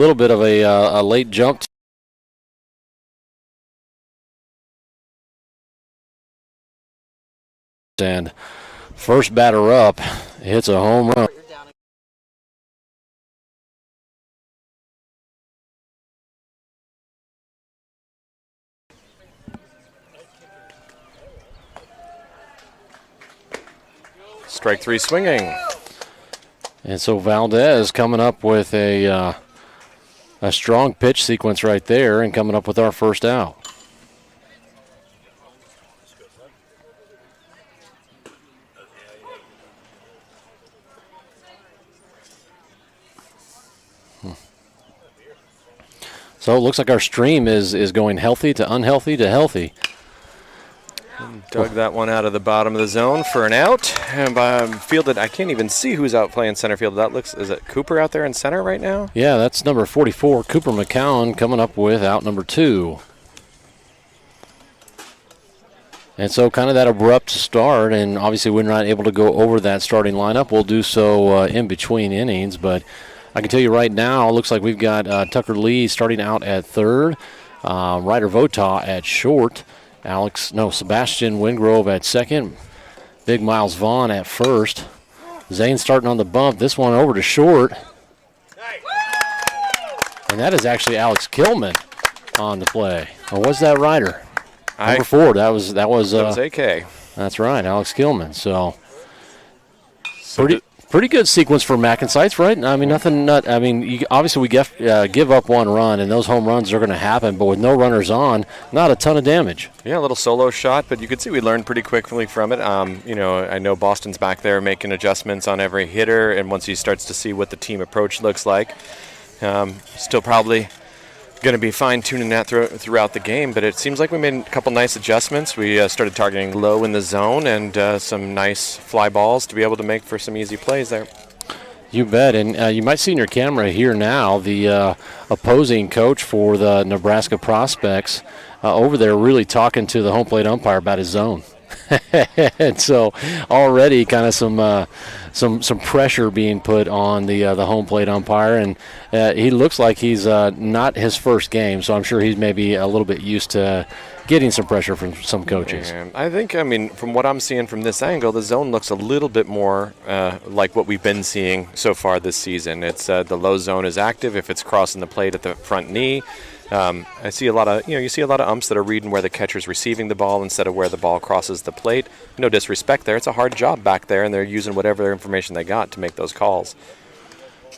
little bit of a late jump. And first batter up hits a home run. Strike three swinging. And so Valdez coming up with a strong pitch sequence right there and coming up with our first out. So it looks like our stream is going healthy to unhealthy to healthy. Dug that one out of the bottom of the zone for an out. And fielded, I can't even see who's out playing center field. Is it Cooper out there in center right now? Yeah, that's number 44, Cooper McCowan, coming up with out number 2. And so kind of that abrupt start, and obviously we're not able to go over that starting lineup. We'll do so in between innings, but I can tell you right now, it looks like we've got Tucker Lee starting out at third, Ryder Vota at short, Sebastian Wingrove at second, Big Miles Vaughn at first, Zane starting on the bump, this one over to short, and that is actually Alex Kilman on the play. Or was that Ryder? Number 4, that was AK. That's right, Alex Kilman. So pretty good sequence for MacNSeitz, right? I mean, obviously we give up one run, and those home runs are going to happen, but with no runners on, not a ton of damage. Yeah, a little solo shot, but you could see we learned pretty quickly from it. I know Boston's back there making adjustments on every hitter, and once he starts to see what the team approach looks like, still probably going to be fine-tuning that throughout the game, but it seems like we made a couple nice adjustments. We started targeting low in the zone and some nice fly balls to be able to make for some easy plays there. You bet, and you might see in your camera here now the opposing coach for the Nebraska prospects over there really talking to the home plate umpire about his zone. And so already kind of some pressure being put on the home plate umpire, and he looks like he's not his first game, so I'm sure he's maybe a little bit used to getting some pressure from some coaches. Yeah, I think, from what I'm seeing from this angle, the zone looks a little bit more like what we've been seeing so far this season. It's the low zone is active if it's crossing the plate at the front knee. I see a lot of, you see a lot of umps that are reading where the catcher's receiving the ball instead of where the ball crosses the plate. No disrespect there. It's a hard job back there, and they're using whatever information they got to make those calls.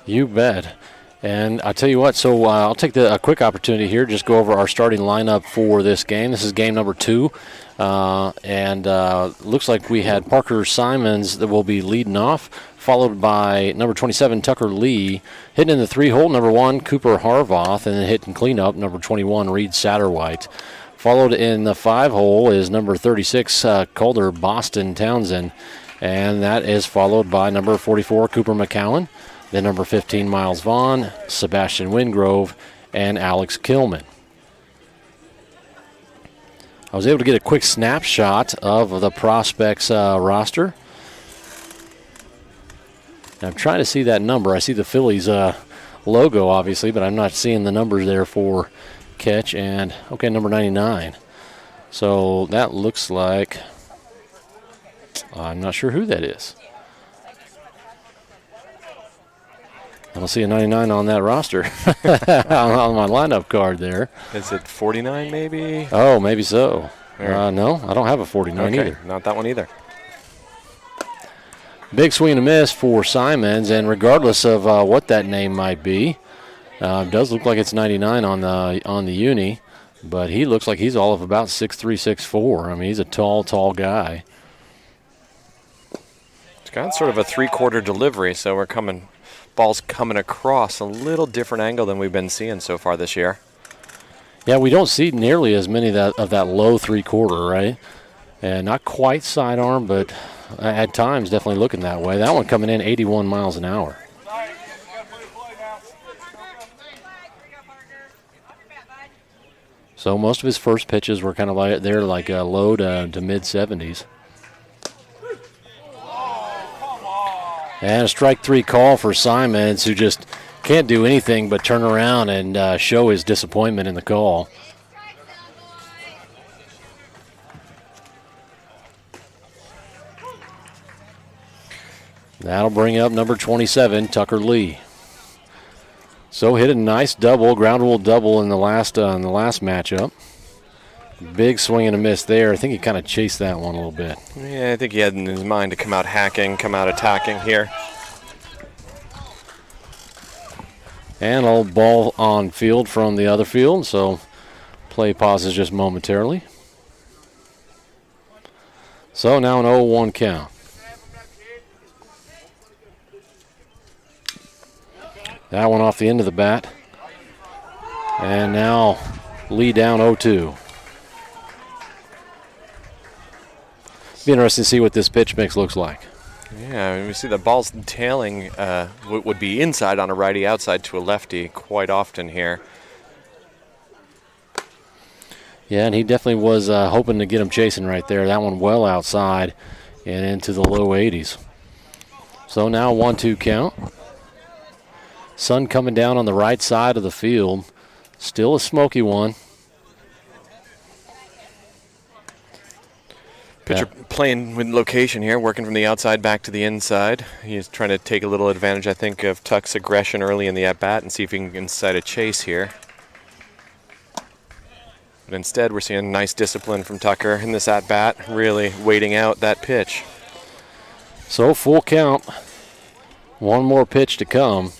You bet. And I'll tell you what, so I'll take a quick opportunity here, just go over our starting lineup for this game. This is game number 2. And looks like we had Parker Simons that will be leading off, followed by number 27, Tucker Lee. Hitting in the 3-hole, number 1, Cooper Harvoth, and then hitting cleanup, number 21, Reed Satterwhite. Followed in the 5-hole is number 36, Calder Boston Townsend, and that is followed by number 44, Cooper McCowan, then number 15, Miles Vaughn, Sebastian Wingrove, and Alex Kilman. I was able to get a quick snapshot of the prospects roster. I'm trying to see that number. I see the Phillies logo, obviously, but I'm not seeing the numbers there for catch. And, okay, number 99. So that looks like, I'm not sure who that is. I don't see a 99 on that roster on my lineup card there. Is it 49 maybe? Oh, maybe so. No, I don't have a 49 either. Not that one either. Big swing and a miss for Simons, and regardless of what that name might be, it does look like it's 99 on the uni, but he looks like he's all of about 6'3", 6'4". I mean, he's a tall guy. It's got sort of a 3-quarter delivery, so ball's coming across a little different angle than we've been seeing so far this year. Yeah, we don't see nearly as many of that low 3-quarter, right? And not quite sidearm, but at times definitely looking that way. That one coming in 81 miles an hour. So most of his first pitches were kind of like low to mid 70s. And a strike 3 call for Simons, who just can't do anything but turn around and show his disappointment in the call. That'll bring up number 27, Tucker Lee. So hit a nice double, ground rule double in the last matchup. Big swing and a miss there. I think he kind of chased that one a little bit. Yeah, I think he had in his mind to come out hacking, come out attacking here. And a ball on field from the other field, so play pauses just momentarily. So now an 0-1 count. That one off the end of the bat. And now Lee down 0-2. Be interesting to see what this pitch mix looks like. Yeah, we see the ball's tailing would be inside on a righty, outside to a lefty quite often here. Yeah, and he definitely was hoping to get him chasing right there. That one well outside and into the low 80s. So now 1-2 count. Sun coming down on the right side of the field. Still a smoky one. Pitcher playing with location here, working from the outside back to the inside. He's trying to take a little advantage, I think, of Tuck's aggression early in the at-bat and see if he can incite a chase here. But instead, we're seeing nice discipline from Tucker in this at-bat, really waiting out that pitch. So full count. One more pitch to come.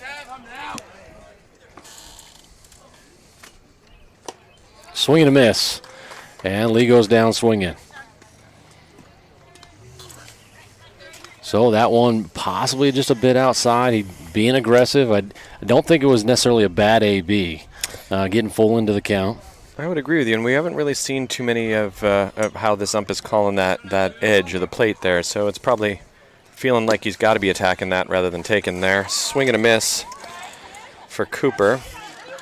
Swing and a miss. And Lee goes down swinging. So that one possibly just a bit outside. He being aggressive. I don't think it was necessarily a bad AB. Getting full into the count. I would agree with you, and we haven't really seen too many of how this ump is calling that edge of the plate there. So it's probably feeling like he's got to be attacking that rather than taking there. Swing and a miss for Cooper.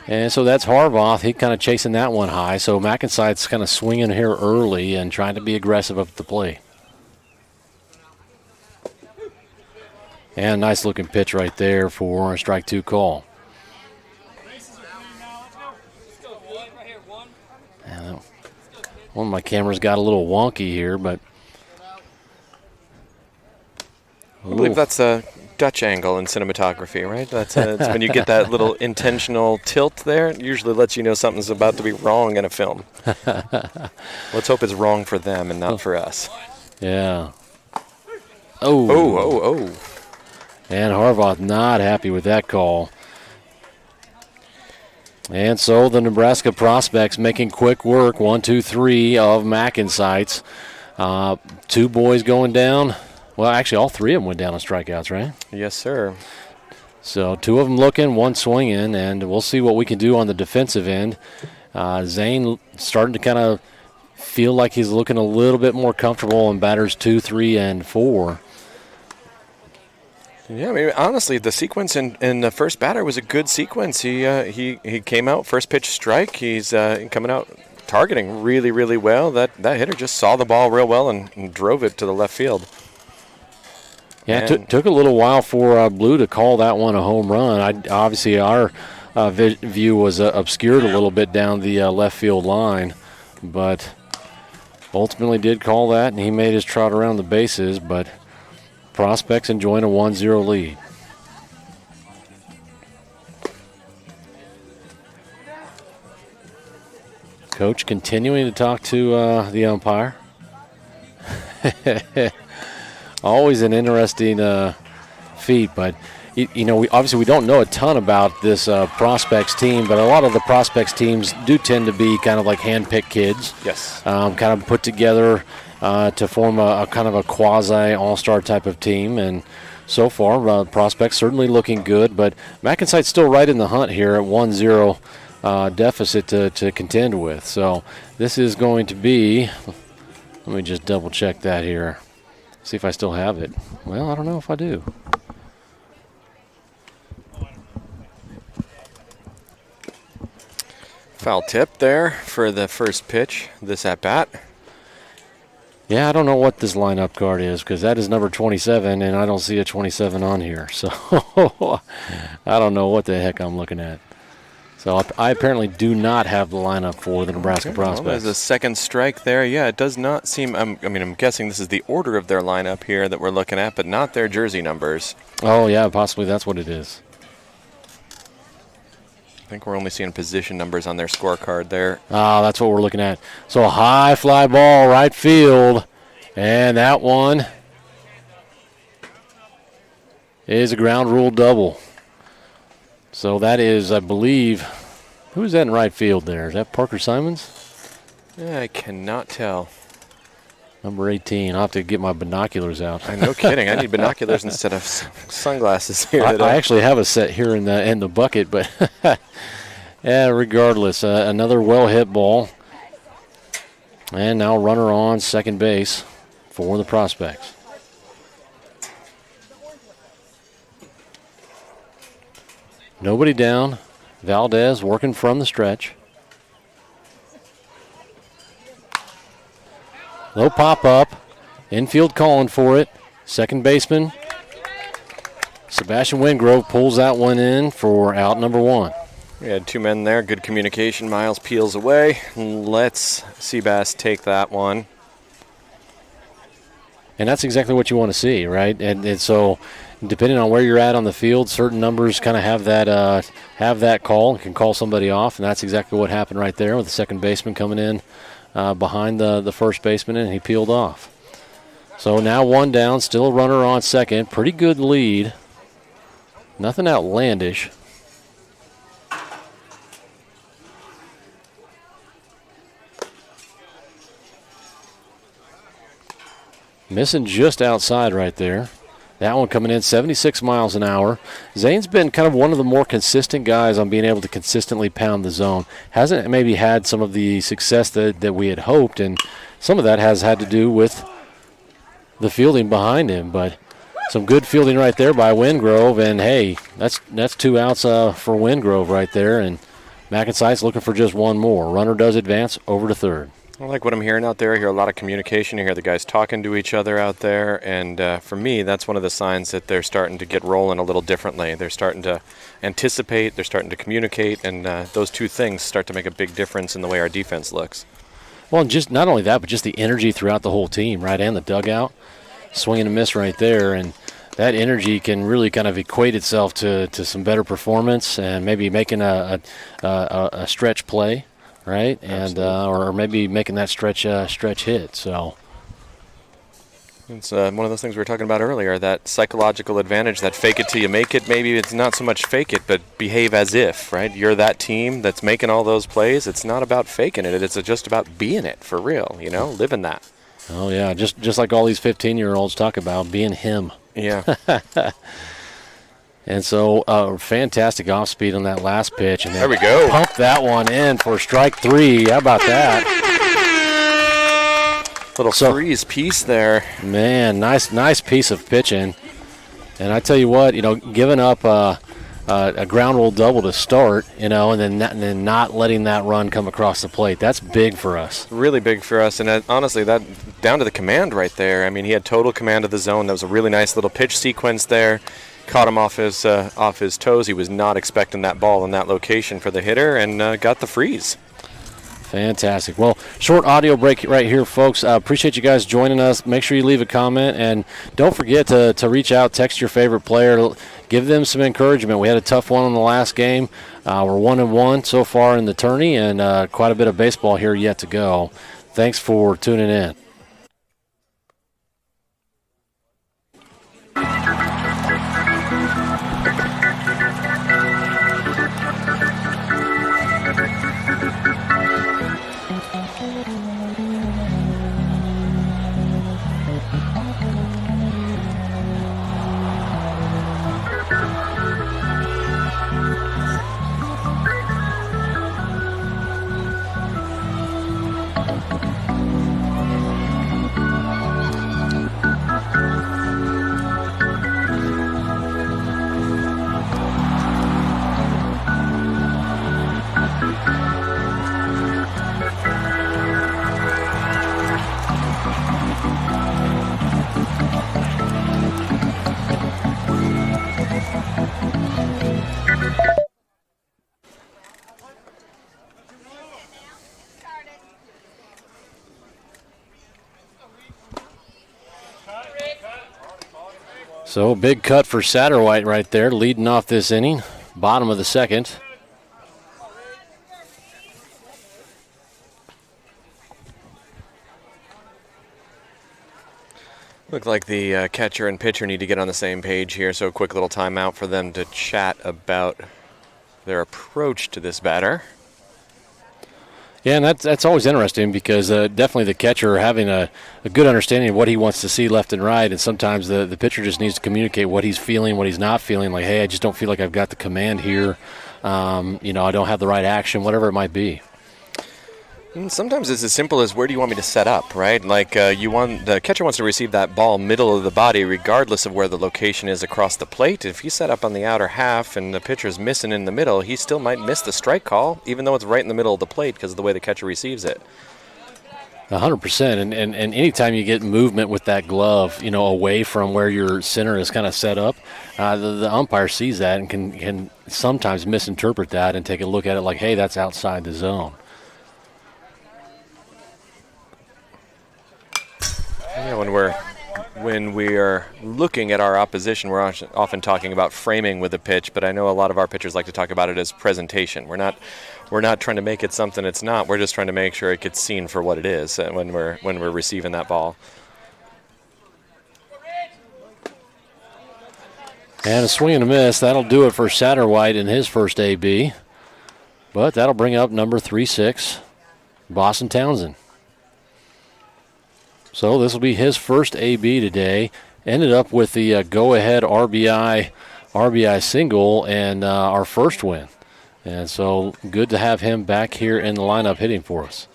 And so that's Harbaugh. He kind of chasing that one high. So MacNSeitz kind of swinging here early and trying to be aggressive up at the plate. And a nice looking pitch right there for a strike two call. And one of my cameras got a little wonky here, but I believe that's a Dutch angle in cinematography, right? That's it's when you get that little intentional tilt there. It usually lets you know something's about to be wrong in a film. Let's hope it's wrong for them and not for us. Yeah. Oh. And Harbaugh not happy with that call. And so the Nebraska prospects making quick work, 1-2-3 of MacNSeitz. Two boys going down. Well, actually, all three of them went down on strikeouts, right? Yes, sir. So two of them looking, one swinging, and we'll see what we can do on the defensive end. Zane starting to kind of feel like he's looking a little bit more comfortable in batters 2, 3, and 4. Yeah, I mean, honestly, the sequence in the first batter was a good sequence. He came out, first pitch strike. He's coming out targeting really, really well. That hitter just saw the ball real well and drove it to the left field. Yeah, it took a little while for Blue to call that one a home run. Obviously, our view was obscured a little bit down the left field line, but ultimately did call that, and he made his trot around the bases, but prospects enjoying a 1-0 lead. Coach continuing to talk to the umpire. Always an interesting feat, but we don't know a ton about this prospects team, but a lot of the prospects teams do tend to be kind of like hand-picked kids. Yes. Kind of put together to form a kind of a quasi all-star type of team, and so far prospects certainly looking good, but MacNSeitz still right in the hunt here at 1-0 deficit to contend with. So this is going to be, let me just double check that here. See if I still have it. Well, I don't know if I do. Foul tip there for the first pitch, this at-bat. Yeah, I don't know what this lineup card is because that is number 27, and I don't see a 27 on here. So I don't know what the heck I'm looking at. So I apparently do not have the lineup for the Nebraska Prospects. Well, there's a second strike there. Yeah, it does not seem. I'm guessing this is the order of their lineup here that we're looking at, but not their jersey numbers. Oh, yeah, possibly that's what it is. I think we're only seeing position numbers on their scorecard there. Oh, that's what we're looking at. So a high fly ball, right field, and that one is a ground rule double. So that is, I believe, who's that in right field there? Is that Parker Simons? I cannot tell. Number 18. I'll have to get my binoculars out. No kidding. I need binoculars instead of sunglasses here today. I actually have a set here in the bucket, but yeah, regardless, another well-hit ball. And now runner on second base for the Prospects. Nobody down. Valdez working from the stretch. Low pop up. Infield calling for it. Second baseman Sebastian Wingrove pulls that one in for out number 1. We had 2 men there. Good communication. Miles peels away. Let's Seabass take that one. And that's exactly what you want to see, right? And so depending on where you're at on the field, certain numbers kind of have that call and can call somebody off, and that's exactly what happened right there with the second baseman coming in behind the first baseman, and he peeled off. So now 1 down, still a runner on second. Pretty good lead. Nothing outlandish. Missing just outside right there. That one coming in 76 miles an hour. Zane's been kind of one of the more consistent guys on being able to consistently pound the zone. Hasn't maybe had some of the success that we had hoped, and some of that has had to do with the fielding behind him. But some good fielding right there by Wingrove, and hey, that's 2 outs for Wingrove right there, and MacNSeitz looking for just 1 more. Runner does advance over to third. I like what I'm hearing out there. I hear a lot of communication. You hear the guys talking to each other out there. And for me, that's one of the signs that they're starting to get rolling a little differently. They're starting to anticipate. They're starting to communicate. And those 2 things start to make a big difference in the way our defense looks. Well, and just not only that, but just the energy throughout the whole team, right, and the dugout. Swing and a miss right there. And that energy can really kind of equate itself to some better performance and maybe making a stretch play. Right, and or maybe making that stretch hit. So it's one of those things we were talking about earlier. That psychological advantage, that fake it till you make it. Maybe it's not so much fake it, but behave as if. Right, you're that team that's making all those plays. It's not about faking it. It's just about being it for real. Living that. Oh yeah, just like all these 15-year-olds talk about being him. Yeah. And so fantastic off speed on that last pitch. And there we go. Pump that one in for strike 3. How about that? Little freeze piece there. Man, nice piece of pitching. And I tell you what, giving up a ground rule double to start, and then not letting that run come across the plate. That's big for us. Really big for us. And honestly, that down to the command right there. I mean, he had total command of the zone. That was a really nice little pitch sequence there. Caught him off his toes. He was not expecting that ball in that location for the hitter, and got the freeze. Fantastic. Well, short audio break right here, folks. Appreciate you guys joining us. Make sure you leave a comment, and don't forget to reach out, text your favorite player, give them some encouragement. We had a tough one in the last game. We're 1-1 so far in the tourney, and quite a bit of baseball here yet to go. Thanks for tuning in. So big cut for Satterwhite right there, leading off this inning, bottom of the second. Look like the catcher and pitcher need to get on the same page here, so a quick little timeout for them to chat about their approach to this batter. Yeah, and that's always interesting because definitely the catcher having a good understanding of what he wants to see left and right, and sometimes the pitcher just needs to communicate what he's feeling, what he's not feeling, like, hey, I just don't feel like I've got the command here, I don't have the right action, whatever it might be. And sometimes it's as simple as where do you want me to set up, right? Like the catcher wants to receive that ball middle of the body regardless of where the location is across the plate. If you set up on the outer half and the pitcher's missing in the middle, he still might miss the strike call, even though it's right in the middle of the plate because of the way the catcher receives it. 100%, and anytime you get movement with that glove, away from where your center is kind of set up, the umpire sees that and can sometimes misinterpret that and take a look at it like, hey, that's outside the zone. Yeah, when we are looking at our opposition, we're often talking about framing with a pitch, but I know a lot of our pitchers like to talk about it as presentation. We're not trying to make it something it's not. We're just trying to make sure it gets seen for what it is when we're receiving that ball. And a swing and a miss. That'll do it for Satterwhite in his first AB. But that'll bring up number 3-6, Boston Townsend. So this will be his first AB today. Ended up with the go-ahead RBI single and our first win. And so good to have him back here in the lineup hitting for us.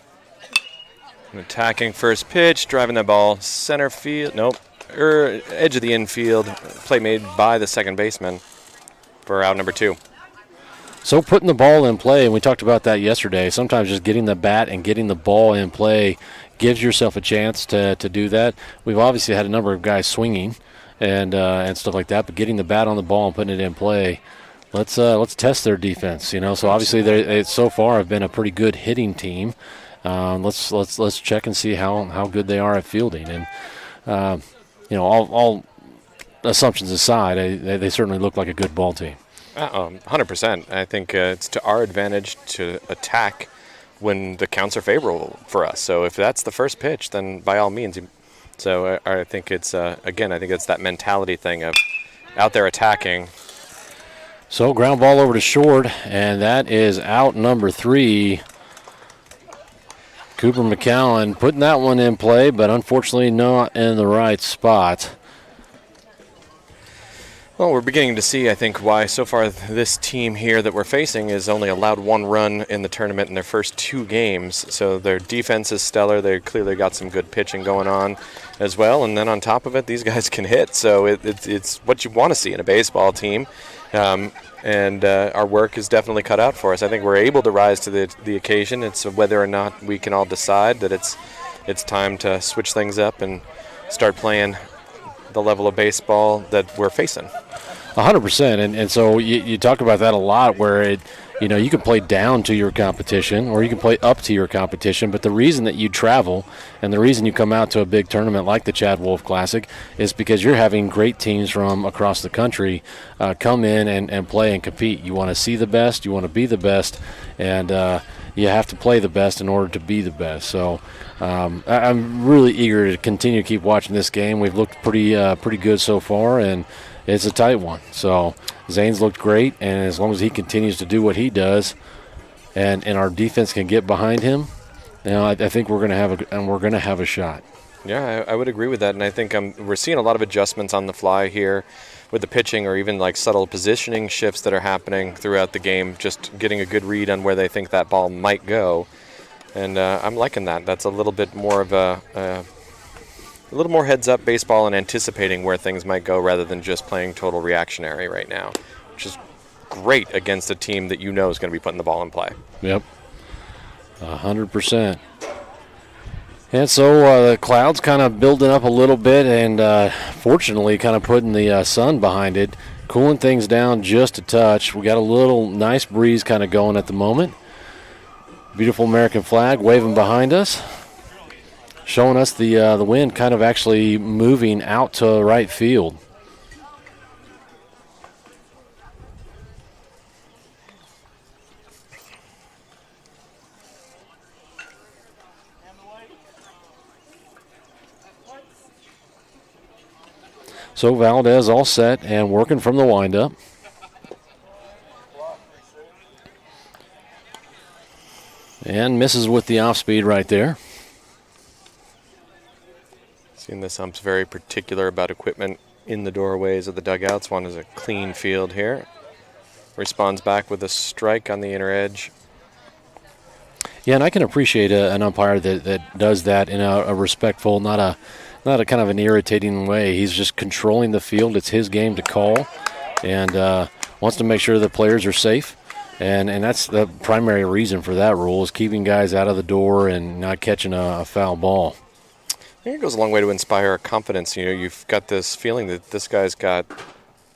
Attacking first pitch, driving that ball center field. Nope. Edge of the infield. Play made by the second baseman for out number 2. So putting the ball in play, and we talked about that yesterday, sometimes just getting the bat and getting the ball in play gives yourself a chance to do that. We've obviously had a number of guys swinging and stuff like that, but getting the bat on the ball and putting it in play, let's test their defense. So obviously they so far have been a pretty good hitting team. Let's check and see how good they are at fielding. And all assumptions aside, they certainly look like a good ball team. 100%. I think it's to our advantage to attack when the counts are favorable for us. So if that's the first pitch, then by all means. So I think it's, again, I think it's that mentality thing of out there attacking. So ground ball over to short, and that is out number 3. Cooper McCowan putting that one in play, but unfortunately not in the right spot. Well, we're beginning to see, I think, why so far this team here that we're facing is only allowed 1 run in the tournament in their first 2 games. So their defense is stellar. They clearly got some good pitching going on as well. And then on top of it, these guys can hit. So it's what you want to see in a baseball team. And our work is definitely cut out for us. I think we're able to rise to the occasion. It's whether or not we can all decide that it's time to switch things up and start playing the level of baseball that we're facing. 100%, and so you talk about that a lot, where you can play down to your competition or you can play up to your competition, but the reason that you travel and the reason you come out to a big tournament like the Chad Wolf Classic is because you're having great teams from across the country come in and play and compete. You want to see the best, you want to be the best, and you have to play the best in order to be the best. So I'm really eager to continue to keep watching this game. We've looked pretty good so far, and it's a tight one. So Zane's looked great, and as long as he continues to do what he does, and our defense can get behind him, I think we're going to have a shot. Yeah, I would agree with that, and I think we're seeing a lot of adjustments on the fly here with the pitching, or even like subtle positioning shifts that are happening throughout the game, just getting a good read on where they think that ball might go. And I'm liking that. That's a little bit more of a little more heads-up baseball and anticipating where things might go rather than just playing total reactionary right now, which is great against a team that is going to be putting the ball in play. Yep, 100%. And so the clouds kind of building up a little bit, and fortunately kind of putting the sun behind it, cooling things down just a touch. We got a little nice breeze kind of going at the moment. Beautiful American flag waving behind us, showing us the wind kind of actually moving out to right field. So Valdez all set and working from the windup. And misses with the off speed right there. Seeing this ump's very particular about equipment in the doorways of the dugouts. One is a clean field here. Responds back with a strike on the inner edge. Yeah, and I can appreciate an umpire that does that in a respectful, not a kind of an irritating way. He's just controlling the field. It's his game to call, and wants to make sure the players are safe. And that's the primary reason for that rule, is keeping guys out of the door and not catching a foul ball. I think it goes a long way to inspire confidence. You know, you've got this feeling that this guy's got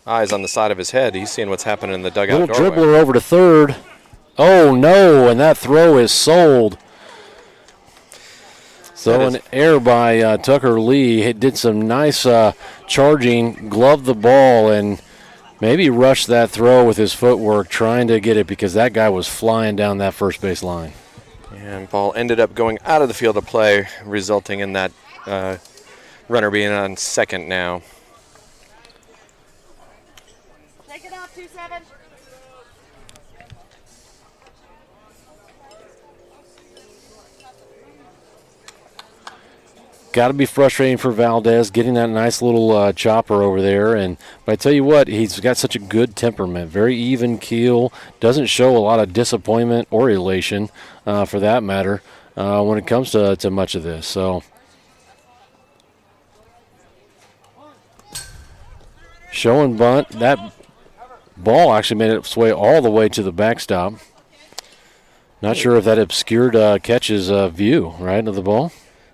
eyes on the side of his head. He's seeing what's happening in the dugout Little doorway. dribbler over to third. Oh, no, and that throw is sold. So an error by Tucker Lee. He did some nice charging, gloved the ball, and maybe rushed that throw with his footwork, trying to get it because that guy was flying down that first base line. And ball ended up going out of the field of play, resulting in that runner being on second now. Take it off, 2-7. Got to be frustrating for Valdez getting that nice little chopper over there. But I tell you what, he's got such a good temperament, very even keel, doesn't show a lot of disappointment or elation, for that matter, when it comes to much of this. So show and bunt. That ball actually made its way all the way to the backstop. Not sure if that obscured catcher's view, right, of the ball.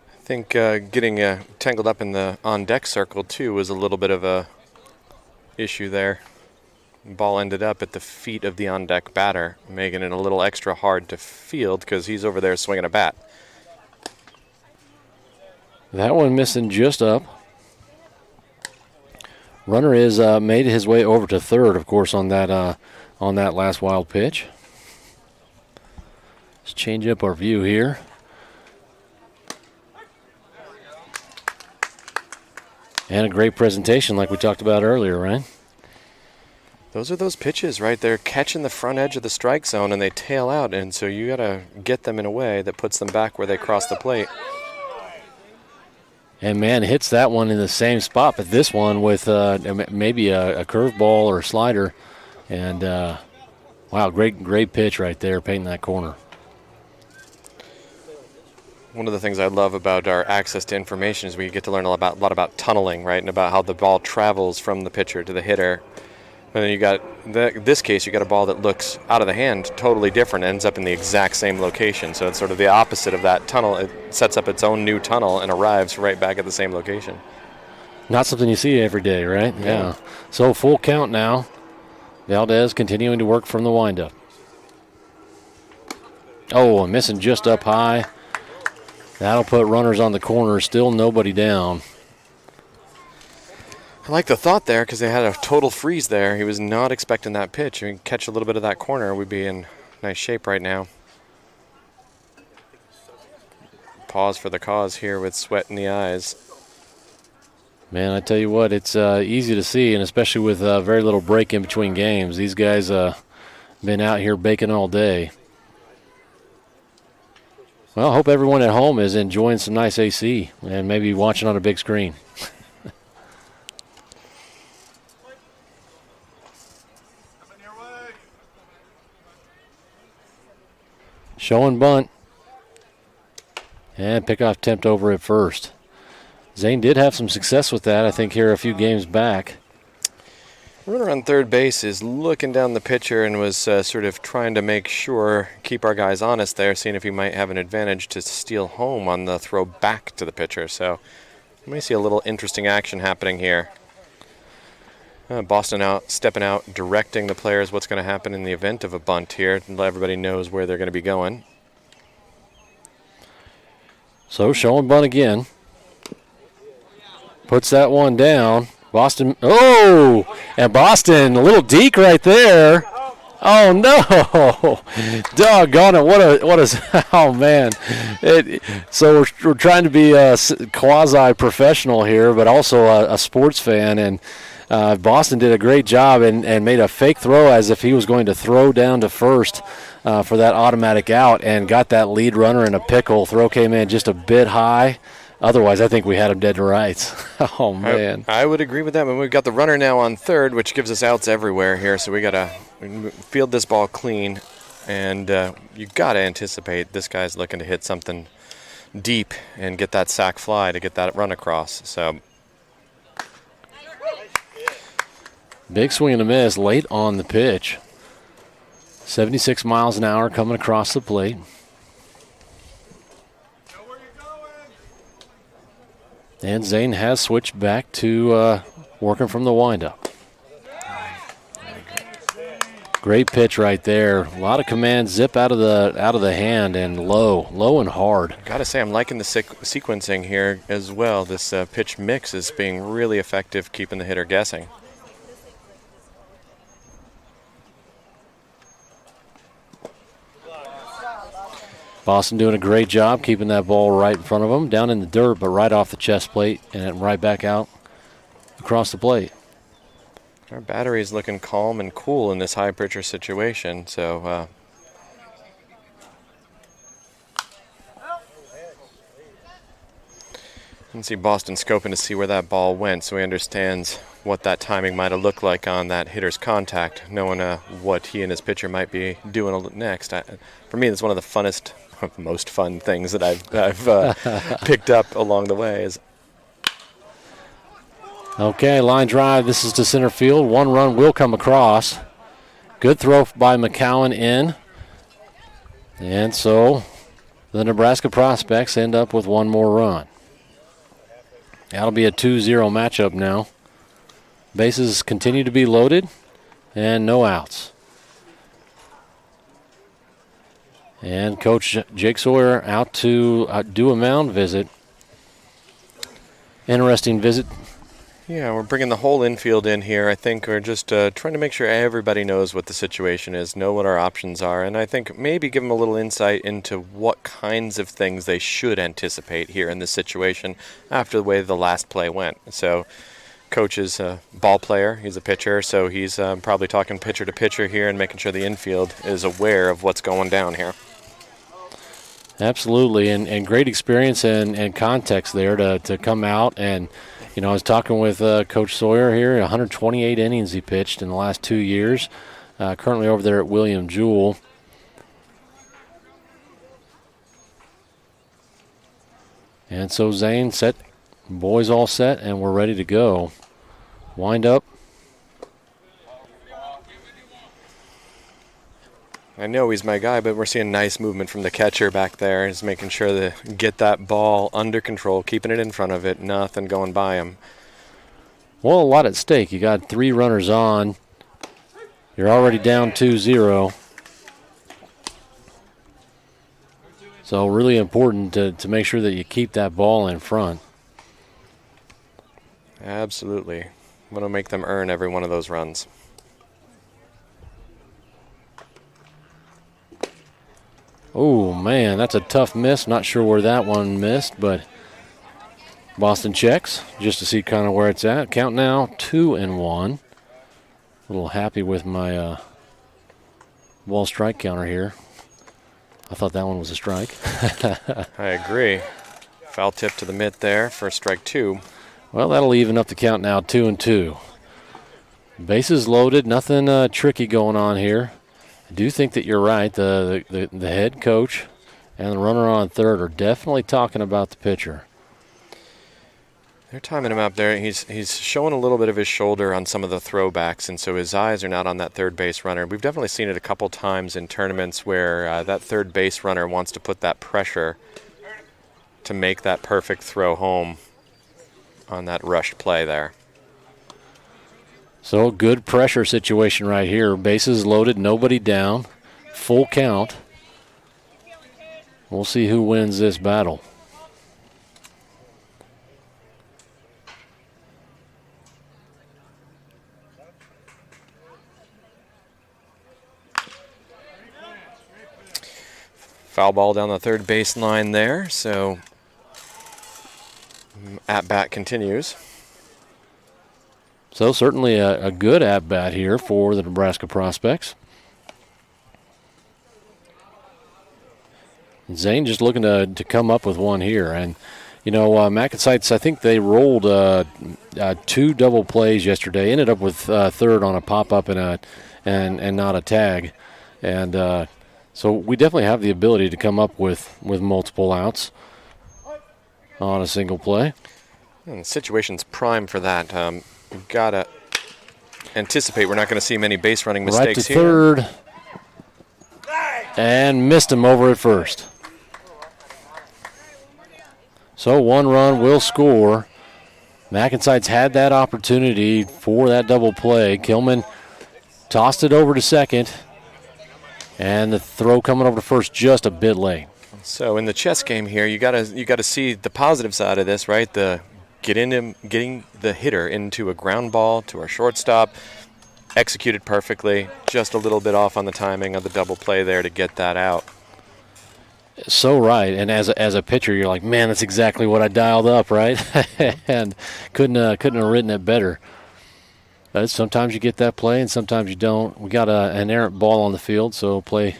I think getting tangled up in the on-deck circle, too, was a little bit of a issue there. Ball ended up at the feet of the on-deck batter, making it a little extra hard to field because he's over there swinging a bat. That one missing just up. Runner is made his way over to third, of course, on that last wild pitch. Let's change up our view here. And a great presentation like we talked about earlier, right? Those are those pitches right there, catching the front edge of the strike zone, and they tail out, and so you got to get them in a way that puts them back where they cross the plate. And, man, hits that one in the same spot, but this one with maybe a curveball or a slider. And, wow, great pitch right there, painting that corner. One of the things I love about our access to information is we get to learn a lot about tunneling, right, and about how the ball travels from the pitcher to the hitter. And then you got, this case, you got a ball that looks out of the hand totally different, ends up in the exact same location. So it's sort of the opposite of that tunnel. It sets up its own new tunnel and arrives right back at the same location. Not something you see every day, right? Yeah. So full count now. Valdez continuing to work from the windup. Oh, missing just up high. That'll put runners on the corner, still nobody down. I like the thought there because they had a total freeze there. He was not expecting that pitch. If we catch a little bit of that corner, we'd be in nice shape right now. Pause for the cause here with sweat in the eyes. Man, I tell you what, it's easy to see, and especially with very little break in between games. These guys been out here baking all day. Well, I hope everyone at home is enjoying some nice AC and maybe watching on a big screen. Show and bunt. And pickoff attempt over at first. Zane did have some success with that, I think, here a few games back. Runner on third base is looking down the pitcher and was sort of trying to make sure, keep our guys honest there, seeing if he might have an advantage to steal home on the throw back to the pitcher. So you may see a little interesting action happening here. Boston out, stepping out, directing the players what's going to happen in the event of a bunt here. Everybody knows where they're going to be going. So show and bunt again. Puts that one down. Boston, oh, and Boston, a little deke right there. Oh no! Doggone it! Oh man! So we're trying to be quasi-professional here, but also a sports fan, and Boston did a great job and made a fake throw as if he was going to throw down to first for that automatic out, and got that lead runner in a pickle. Throw came in just a bit high. Otherwise, I think we had him dead to rights. Oh, man. I would agree with that. But we've got the runner now on third, which gives us outs everywhere here. So we got to field this ball clean. And you got to anticipate this guy's looking to hit something deep and get that sack fly to get that run across. So big swing and a miss late on the pitch. 76 miles an hour coming across the plate. And Zane has switched back to working from the windup. Great pitch right there. A lot of command, zip out of the hand, and low and hard. Got to say, I'm liking the sequencing here as well. This pitch mix is being really effective, keeping the hitter guessing. Boston doing a great job keeping that ball right in front of him, down in the dirt, but right off the chest plate and right back out across the plate. Our battery is looking calm and cool in this high pressure situation, so you can see Boston scoping to see where that ball went, so he understands what that timing might have looked like on that hitter's contact, knowing what he and his pitcher might be doing next. For me, that's one of the funnest, most fun things that I've picked up along the way. Okay, line drive. This is to center field. One run will come across. Good throw by McCowan in. And so the Nebraska prospects end up with one more run. That'll be a 2-0 matchup now. Bases continue to be loaded and no outs. And Coach Jake Sawyer out to do a mound visit. Interesting visit. Yeah, we're bringing the whole infield in here. I think we're just trying to make sure everybody knows what the situation is, know what our options are, and I think maybe give them a little insight into what kinds of things they should anticipate here in this situation after the way the last play went. So Coach is a ball player. He's a pitcher, so he's probably talking pitcher to pitcher here and making sure the infield is aware of what's going down here. Absolutely, and great experience and context there to come out. And, you know, I was talking with Coach Sawyer here, 128 innings he pitched in the last 2 years, currently over there at William Jewell. And so Zane set, boys all set, and we're ready to go. Wind up. I know he's my guy, but we're seeing nice movement from the catcher back there. He's making sure to get that ball under control, keeping it in front of it, nothing going by him. Well, a lot at stake. You got 3 runners on. You're already down 2-0. So really important to make sure that you keep that ball in front. Absolutely. I'm going to make them earn every one of those runs. Oh, man, that's a tough miss. Not sure where that one missed, but Boston checks just to see kind of where it's at. Count now 2-1. A little happy with my ball strike counter here. I thought that one was a strike. I agree. Foul tip to the mitt there for strike 2. Well, that'll even up the count now, 2-2. Bases loaded, nothing tricky going on here. I do think that you're right. The head coach and the runner on third are definitely talking about the pitcher. They're timing him up there. He's showing a little bit of his shoulder on some of the throwbacks, and so his eyes are not on that third base runner. We've definitely seen it a couple times in tournaments where that third base runner wants to put that pressure to make that perfect throw home on that rushed play there. So good pressure situation right here. Bases loaded, nobody down, full count. We'll see who wins this battle. Foul ball down the third baseline there, so at-bat continues. So certainly a good at-bat here for the Nebraska prospects. Zane just looking to come up with one here. And, you know, MacNSeitz, I think they rolled 2 double plays yesterday. Ended up with third on a pop-up and not a tag. And so we definitely have the ability to come up with multiple outs on a single play. And the situation's prime for that. We've got to anticipate we're not going to see many base running mistakes right to here. Third. And missed him over at first. So 1 run will score. MacNSeitz had that opportunity for that double play. Kilman tossed it over to second. And the throw coming over to first just a bit late. So in the chess game here, you gotta see the positive side of this, right? Getting the hitter into a ground ball to our shortstop, executed perfectly. Just a little bit off on the timing of the double play there to get that out. So right, and as a pitcher, you're like, man, that's exactly what I dialed up, right? And couldn't have written it better. Sometimes you get that play, and sometimes you don't. We got an errant ball on the field, so play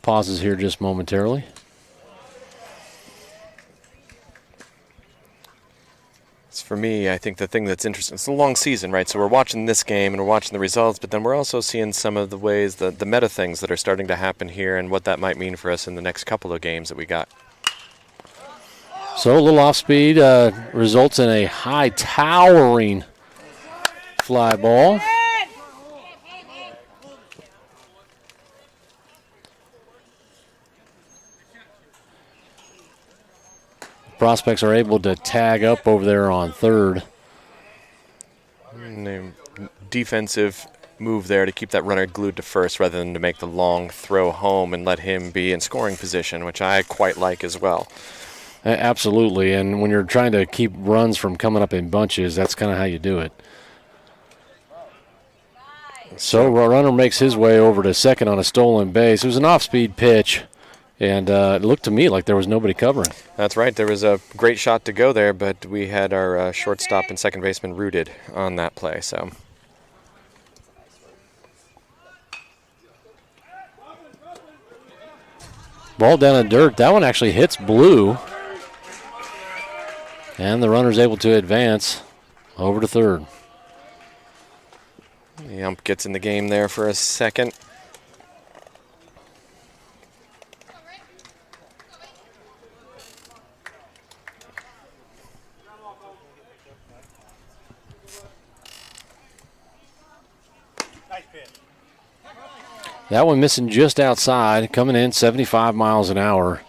pauses here just momentarily. For me, I think the thing that's interesting, it's a long season, right? So we're watching this game and we're watching the results, but then we're also seeing some of the ways, the meta things that are starting to happen here and what that might mean for us in the next couple of games that we got. So a little off speed results in a high towering fly ball. Prospects are able to tag up over there on third. And a defensive move there to keep that runner glued to first rather than to make the long throw home and let him be in scoring position, which I quite like as well. Absolutely, and when you're trying to keep runs from coming up in bunches, that's kind of how you do it. So a runner makes his way over to second on a stolen base. It was an off-speed pitch. And it looked to me like there was nobody covering. That's right. There was a great shot to go there, but we had our shortstop and second baseman rooted on that play. So ball down in dirt. That one actually hits blue. And the runner's able to advance over to third. The ump gets in the game there for a second. That one missing just outside, coming in 75 miles an hour.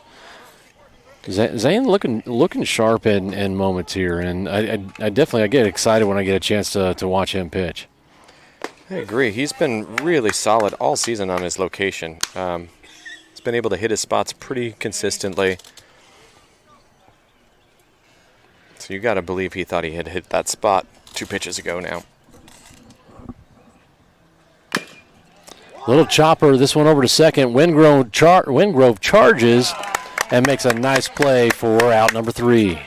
Zane looking sharp in moments here, and I definitely get excited when I get a chance to watch him pitch. I agree. He's been really solid all season on his location. He's been able to hit his spots pretty consistently. So you got to believe he thought he had hit that spot 2 pitches ago now. Little chopper, this one over to second. Wingrove charges and makes a nice play for out number 3.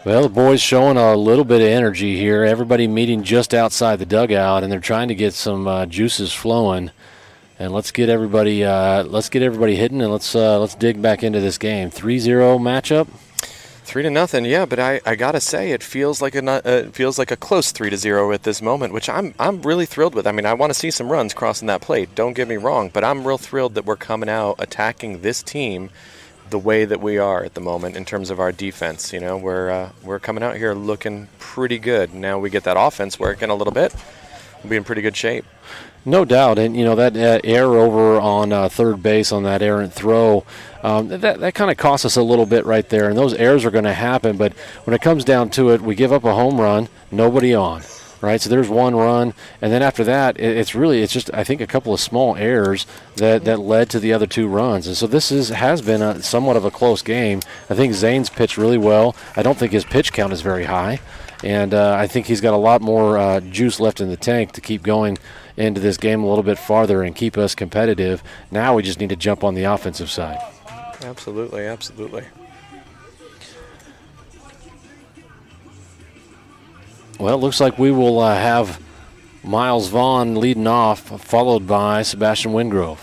Well, the boys showing a little bit of energy here. Everybody meeting just outside the dugout, and they're trying to get some juices flowing. And let's get everybody hitting, and let's dig back into this game. 3-0 matchup. 3-0, yeah, but I gotta say it feels like a close 3-0 at this moment, which I'm really thrilled with. I mean, I want to see some runs crossing that plate. Don't get me wrong, but I'm real thrilled that we're coming out attacking this team the way that we are at the moment in terms of our defense. You know, we're coming out here looking pretty good. Now we get that offense working a little bit, we'll be in pretty good shape. No doubt, and you know that error over on third base on that errant throw, that kind of cost us a little bit right there. And those errors are going to happen, but when it comes down to it, we give up a home run, nobody on, right? So there's 1 run, and then after that, it's just I think a couple of small errors that led to the other 2 runs. And so this has been somewhat of a close game. I think Zane's pitched really well. I don't think his pitch count is very high. And I think he's got a lot more juice left in the tank to keep going into this game a little bit farther and keep us competitive. Now we just need to jump on the offensive side. Absolutely, absolutely. Well, it looks like we will have Miles Vaughn leading off, followed by Sebastian Wingrove.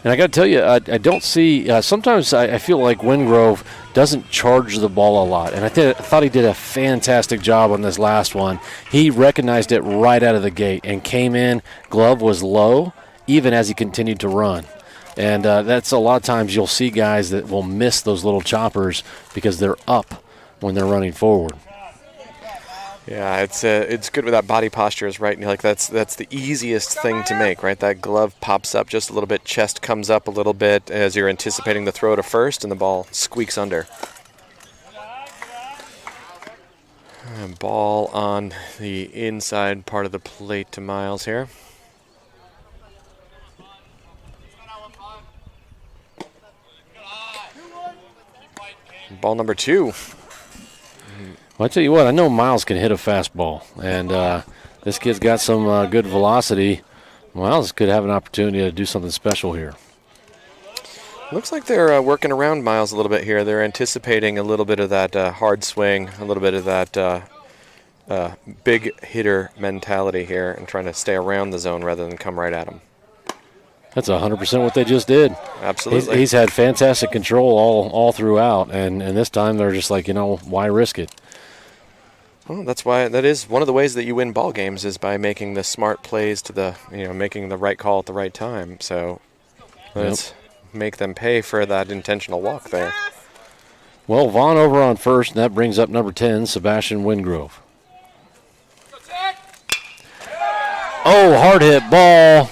And I got to tell you, I don't see, sometimes I feel like Wingrove doesn't charge the ball a lot. And I thought he did a fantastic job on this last one. He recognized it right out of the gate and came in, glove was low, even as he continued to run. And that's a lot of times you'll see guys that will miss those little choppers because they're up when they're running forward. Yeah, it's good with that body posture is right. Like that's the easiest thing to make, right? That glove pops up just a little bit, chest comes up a little bit as you're anticipating the throw to first, and the ball squeaks under. And ball on the inside part of the plate to Miles here. Ball number 2. Well, I tell you what, I know Miles can hit a fastball, and this kid's got some good velocity. Miles could have an opportunity to do something special here. Looks like they're working around Miles a little bit here. They're anticipating a little bit of that hard swing, a little bit of that big hitter mentality here, and trying to stay around the zone rather than come right at him. That's 100% what they just did. Absolutely. He's had fantastic control all throughout, and this time they're just like, why risk it? Well, that is one of the ways that you win ball games is by making the smart plays to making the right call at the right time. So let's make them pay for that intentional walk there. Well, Vaughn over on first, and that brings up number 10, Sebastian Wingrove. Oh, hard hit ball.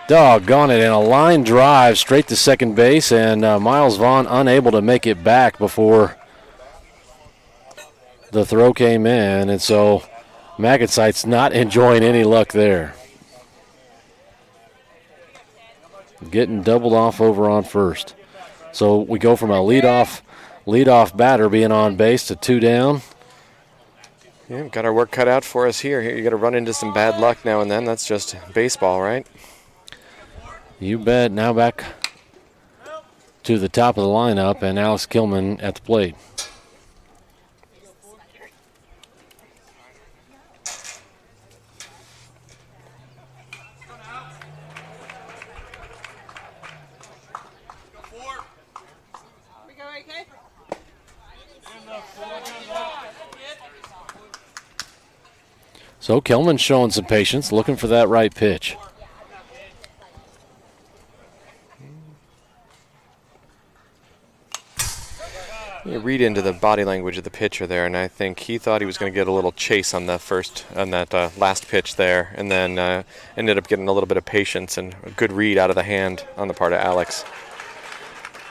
Doggone it, and a line drive straight to second base, and Miles Vaughn unable to make it back before the throw came in, and so MacNSeitz not enjoying any luck there. Getting doubled off over on first. So we go from a leadoff batter being on base to 2 down. Yeah, got our work cut out for us here. You got to run into some bad luck now and then. That's just baseball, right? You bet. Now back to the top of the lineup, and Alex Kilman at the plate. So Kilman's showing some patience, looking for that right pitch. You read into the body language of the pitcher there, and I think he thought he was going to get a little chase on that last pitch there, and then ended up getting a little bit of patience and a good read out of the hand on the part of Alex.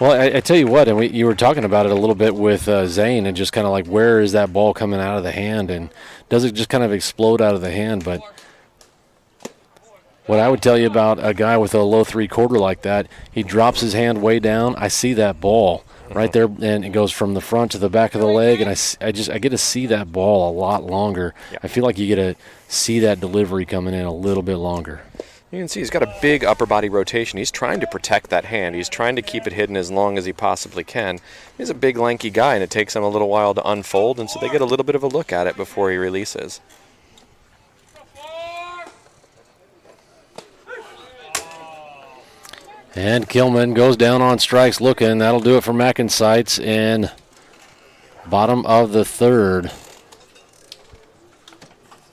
Well, I tell you what, and you were talking about it a little bit with Zane, and just kind of like, where is that ball coming out of the hand, and does it just kind of explode out of the hand? But what I would tell you about a guy with a low 3/4 like that, he drops his hand way down. I see that ball right there, and it goes from the front to the back of the leg, and I get to see that ball a lot longer. Yeah. I feel like you get to see that delivery coming in a little bit longer. You can see he's got a big upper body rotation. He's trying to protect that hand. He's trying to keep it hidden as long as he possibly can. He's a big, lanky guy, and it takes him a little while to unfold, and so they get a little bit of a look at it before he releases. And Kilman goes down on strikes looking. That'll do it for MacNSeitz in bottom of the 3rd.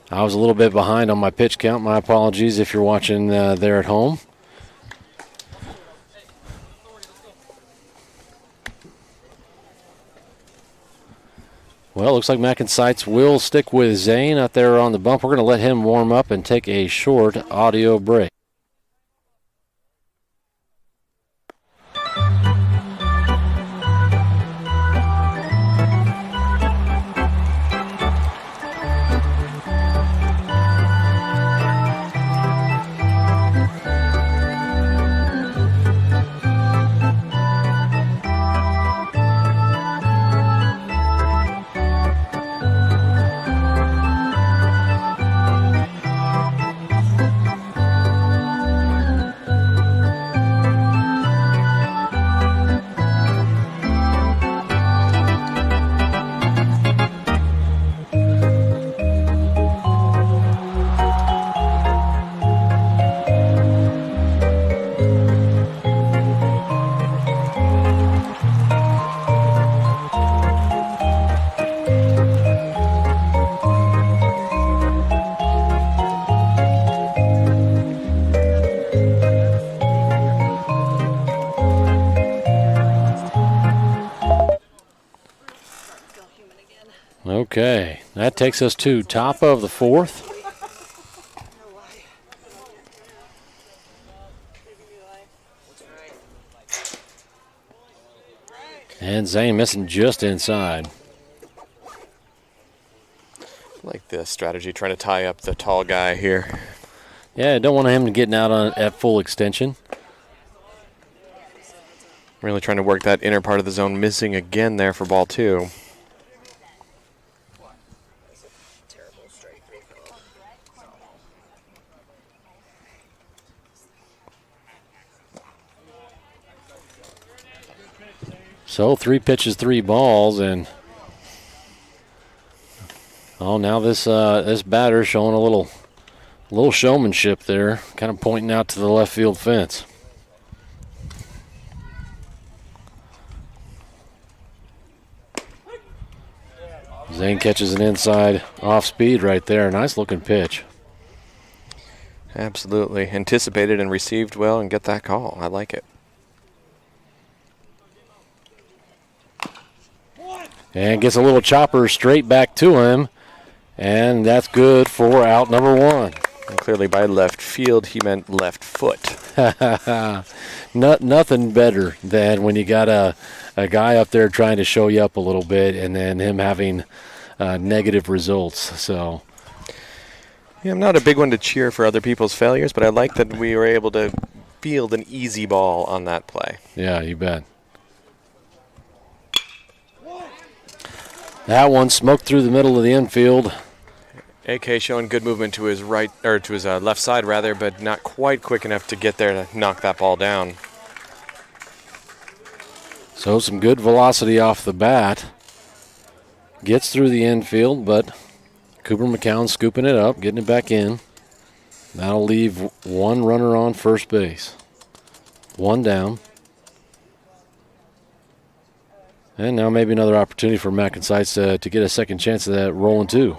I was a little bit behind on my pitch count. My apologies if you're watching there at home. Well, it looks like MacNSeitz will stick with Zane out there on the bump. We're going to let him warm up and take a short audio break. That takes us to top of the fourth. And Zane missing just inside. I like the strategy, trying to tie up the tall guy here. Yeah, I don't want him getting out at full extension. Really trying to work that inner part of the zone, missing again there for ball 2. So 3 pitches, 3 balls, and now this this batter showing a little showmanship there, kind of pointing out to the left field fence. Zane catches an inside off speed right there. Nice looking pitch. Absolutely. Anticipated and received well and get that call. I like it. And gets a little chopper straight back to him. And that's good for out number 1. And clearly by left field, he meant left foot. Nothing better than when you got a guy up there trying to show you up a little bit and then him having negative results. So, yeah, I'm not a big one to cheer for other people's failures, but I like that we were able to field an easy ball on that play. Yeah, you bet. That one smoked through the middle of the infield. AK showing good movement to his right, or to his left side rather, but not quite quick enough to get there to knock that ball down. So some good velocity off the bat. Gets through the infield, but Cooper McCown scooping it up, getting it back in. That'll leave 1 runner on first base. 1 down. And now maybe another opportunity for MacNSeitz to get a second chance at that rolling 2.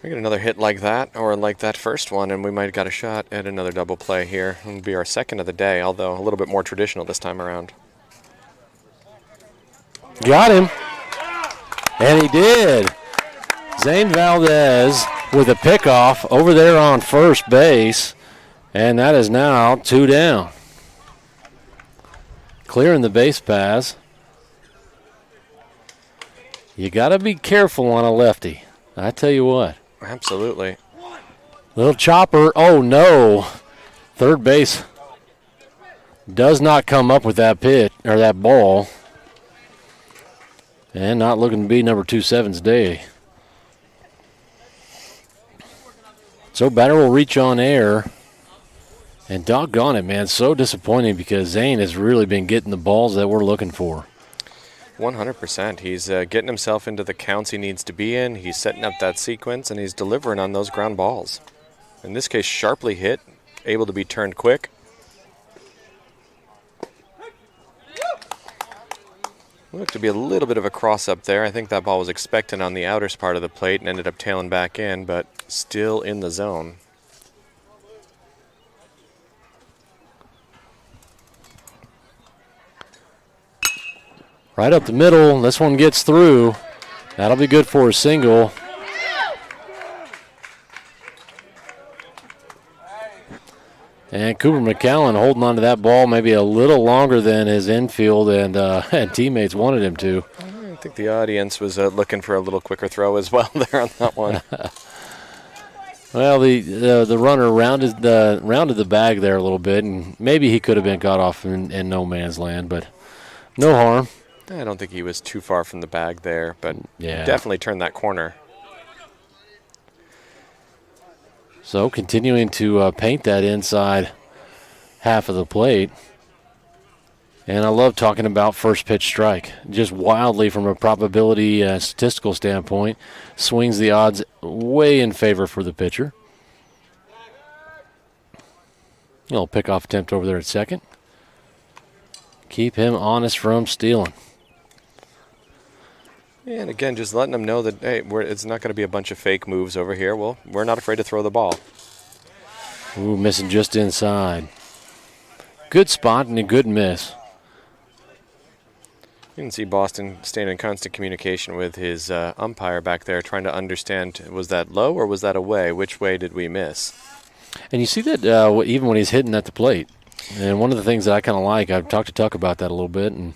We get another hit like that, or like that first one, and we might have got a shot at another double play here. It'll be our second of the day, although a little bit more traditional this time around. Got him. And he did. Zane Valdez with a pickoff over there on first base. And that is now 2 down. Clearing the base paths. You got to be careful on a lefty. I tell you what. Absolutely. Little chopper. Oh, no. Third base does not come up with that pitch or that ball. And not looking to be number 27's day. So batter will reach on air. And doggone it, man. So disappointing because Zane has really been getting the balls that we're looking for. 100%. He's getting himself into the counts he needs to be in. He's setting up that sequence, and he's delivering on those ground balls. In this case, sharply hit, able to be turned quick. Looked to be a little bit of a cross-up there. I think that ball was expected on the outer part of the plate and ended up tailing back in, but still in the zone. Right up the middle. This one gets through. That'll be good for a single. And Cooper McCallan holding on to that ball maybe a little longer than his infield and teammates wanted him to. I think the audience was looking for a little quicker throw as well there on that one. Well, the runner rounded the bag there a little bit, and maybe he could have been got off in no man's land, but no harm. I don't think he was too far from the bag there, but yeah, definitely turned that corner. So continuing to paint that inside half of the plate. And I love talking about first pitch strike. Just wildly from a probability statistical standpoint, swings the odds way in favor for the pitcher. A little pickoff attempt over there at second. Keep him honest from stealing. And again, just letting them know that, hey, it's not going to be a bunch of fake moves over here. Well, we're not afraid to throw the ball. Ooh, missing just inside. Good spot and a good miss. You can see Boston staying in constant communication with his umpire back there, trying to understand, was that low or was that away? Which way did we miss? And you see that even when he's hitting at the plate. And one of the things that I kind of like, I've talked to Tuck about that a little bit, and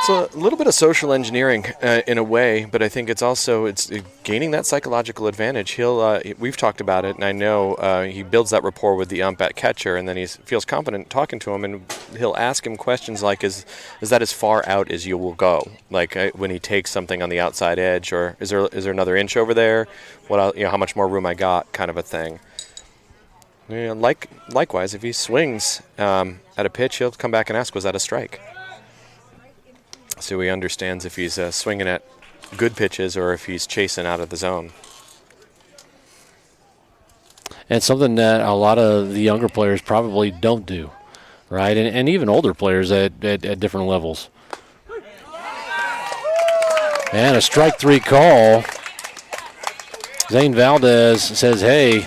it's a little bit of social engineering in a way, but I think it's gaining that psychological advantage. We've talked about it, and I know he builds that rapport with the ump at catcher, and then he feels confident talking to him, and he'll ask him questions like, "Is that as far out as you will go?" Like when he takes something on the outside edge, or is there another inch over there? How much more room I got, kind of a thing. Likewise, if he swings at a pitch, he'll come back and ask, "Was that a strike?" So he understands if he's swinging at good pitches or if he's chasing out of the zone. And something that a lot of the younger players probably don't do, right? And even older players at different levels. And a strike 3 call. Zane Valdez says, hey,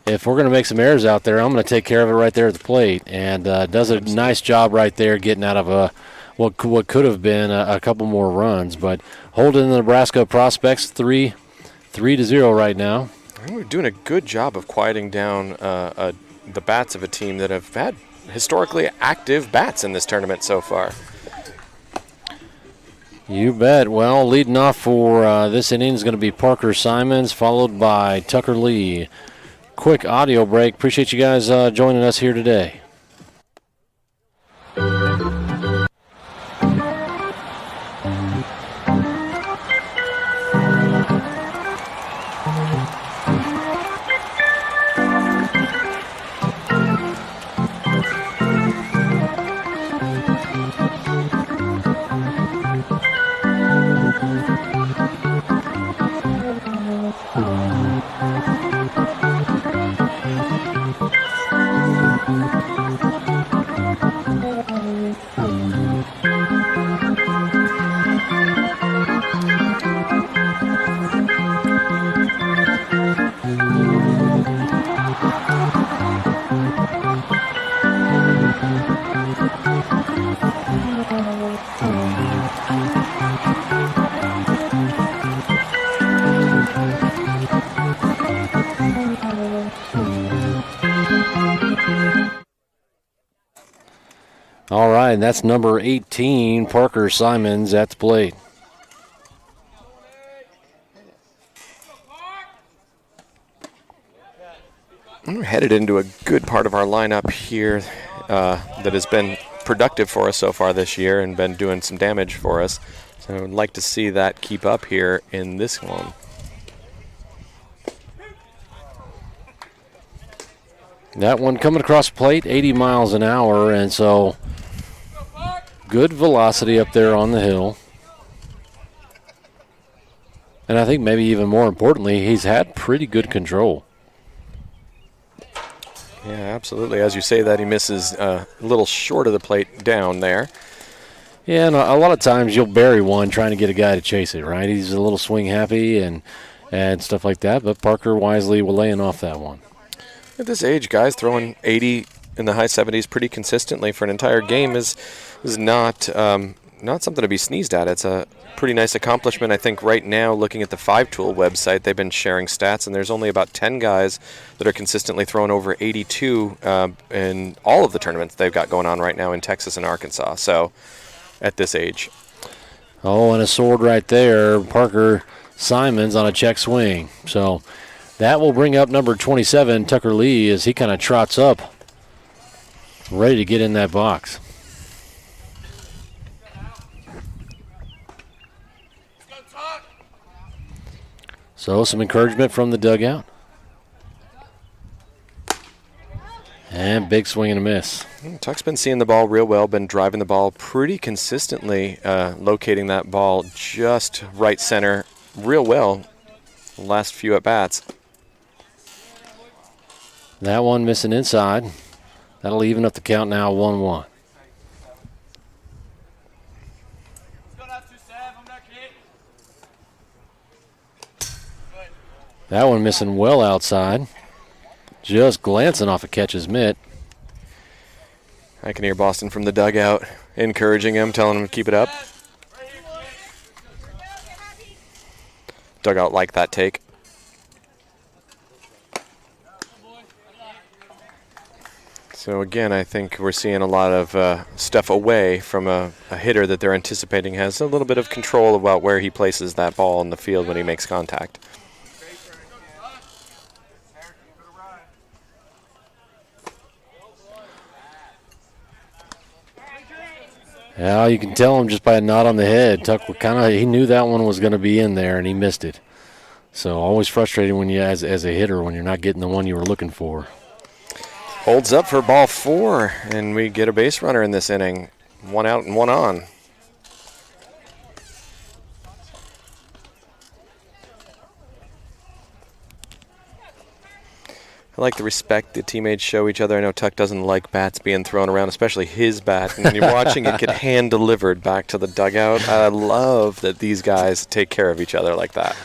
if we're going to make some errors out there, I'm going to take care of it right there at the plate. And does a nice job right there getting out of what could have been a couple more runs. But holding the Nebraska prospects 3-0 right now. I think we're doing a good job of quieting down the bats of a team that have had historically active bats in this tournament so far. You bet. Well, leading off for this inning is going to be Parker Simons, followed by Tucker Lee. Quick audio break. Appreciate you guys joining us here today. All right, and that's number 18, Parker Simons, at the plate. We're headed into a good part of our lineup here that has been productive for us so far this year and been doing some damage for us. So I'd like to see that keep up here in this one. That one coming across the plate, 80 miles an hour, and so good velocity up there on the hill. And I think maybe even more importantly, he's had pretty good control. Yeah, absolutely. As you say that, he misses a little short of the plate down there. Yeah, and a lot of times you'll bury one trying to get a guy to chase it, right? He's a little swing happy and stuff like that, but Parker wisely will laying off that one. At this age, guys throwing 80 in the high 70s pretty consistently for an entire game is not something to be sneezed at. It's a pretty nice accomplishment. I think right now, looking at the 5-Tool website, they've been sharing stats, and there's only about 10 guys that are consistently throwing over 82 in all of the tournaments they've got going on right now in Texas and Arkansas. So, at this age. Oh, and a sword right there, Parker Simons on a check swing. So that will bring up number 27, Tucker Lee, as he kind of trots up, ready to get in that box. So some encouragement from the dugout. And big swing and a miss. Tuck's been seeing the ball real well, been driving the ball pretty consistently, locating that ball just right center real well the last few at-bats. That one missing inside. That'll even up the count now, 1-1. That one missing well outside. Just glancing off a catcher's mitt. I can hear Boston from the dugout encouraging him, telling him to keep it up. Dugout liked that take. So again, I think we're seeing a lot of stuff away from a hitter that they're anticipating has a little bit of control about where he places that ball in the field when he makes contact. Yeah, you can tell him just by a nod on the head. Tuck he knew that one was going to be in there, and he missed it. So always frustrating when you, as a hitter, when you're not getting the one you were looking for. Holds up for ball 4, and we get a base runner in this inning. 1 out and 1 on. I like the respect the teammates show each other. I know Tuck doesn't like bats being thrown around, especially his bat. And when you're watching it get hand-delivered back to the dugout, I love that these guys take care of each other like that.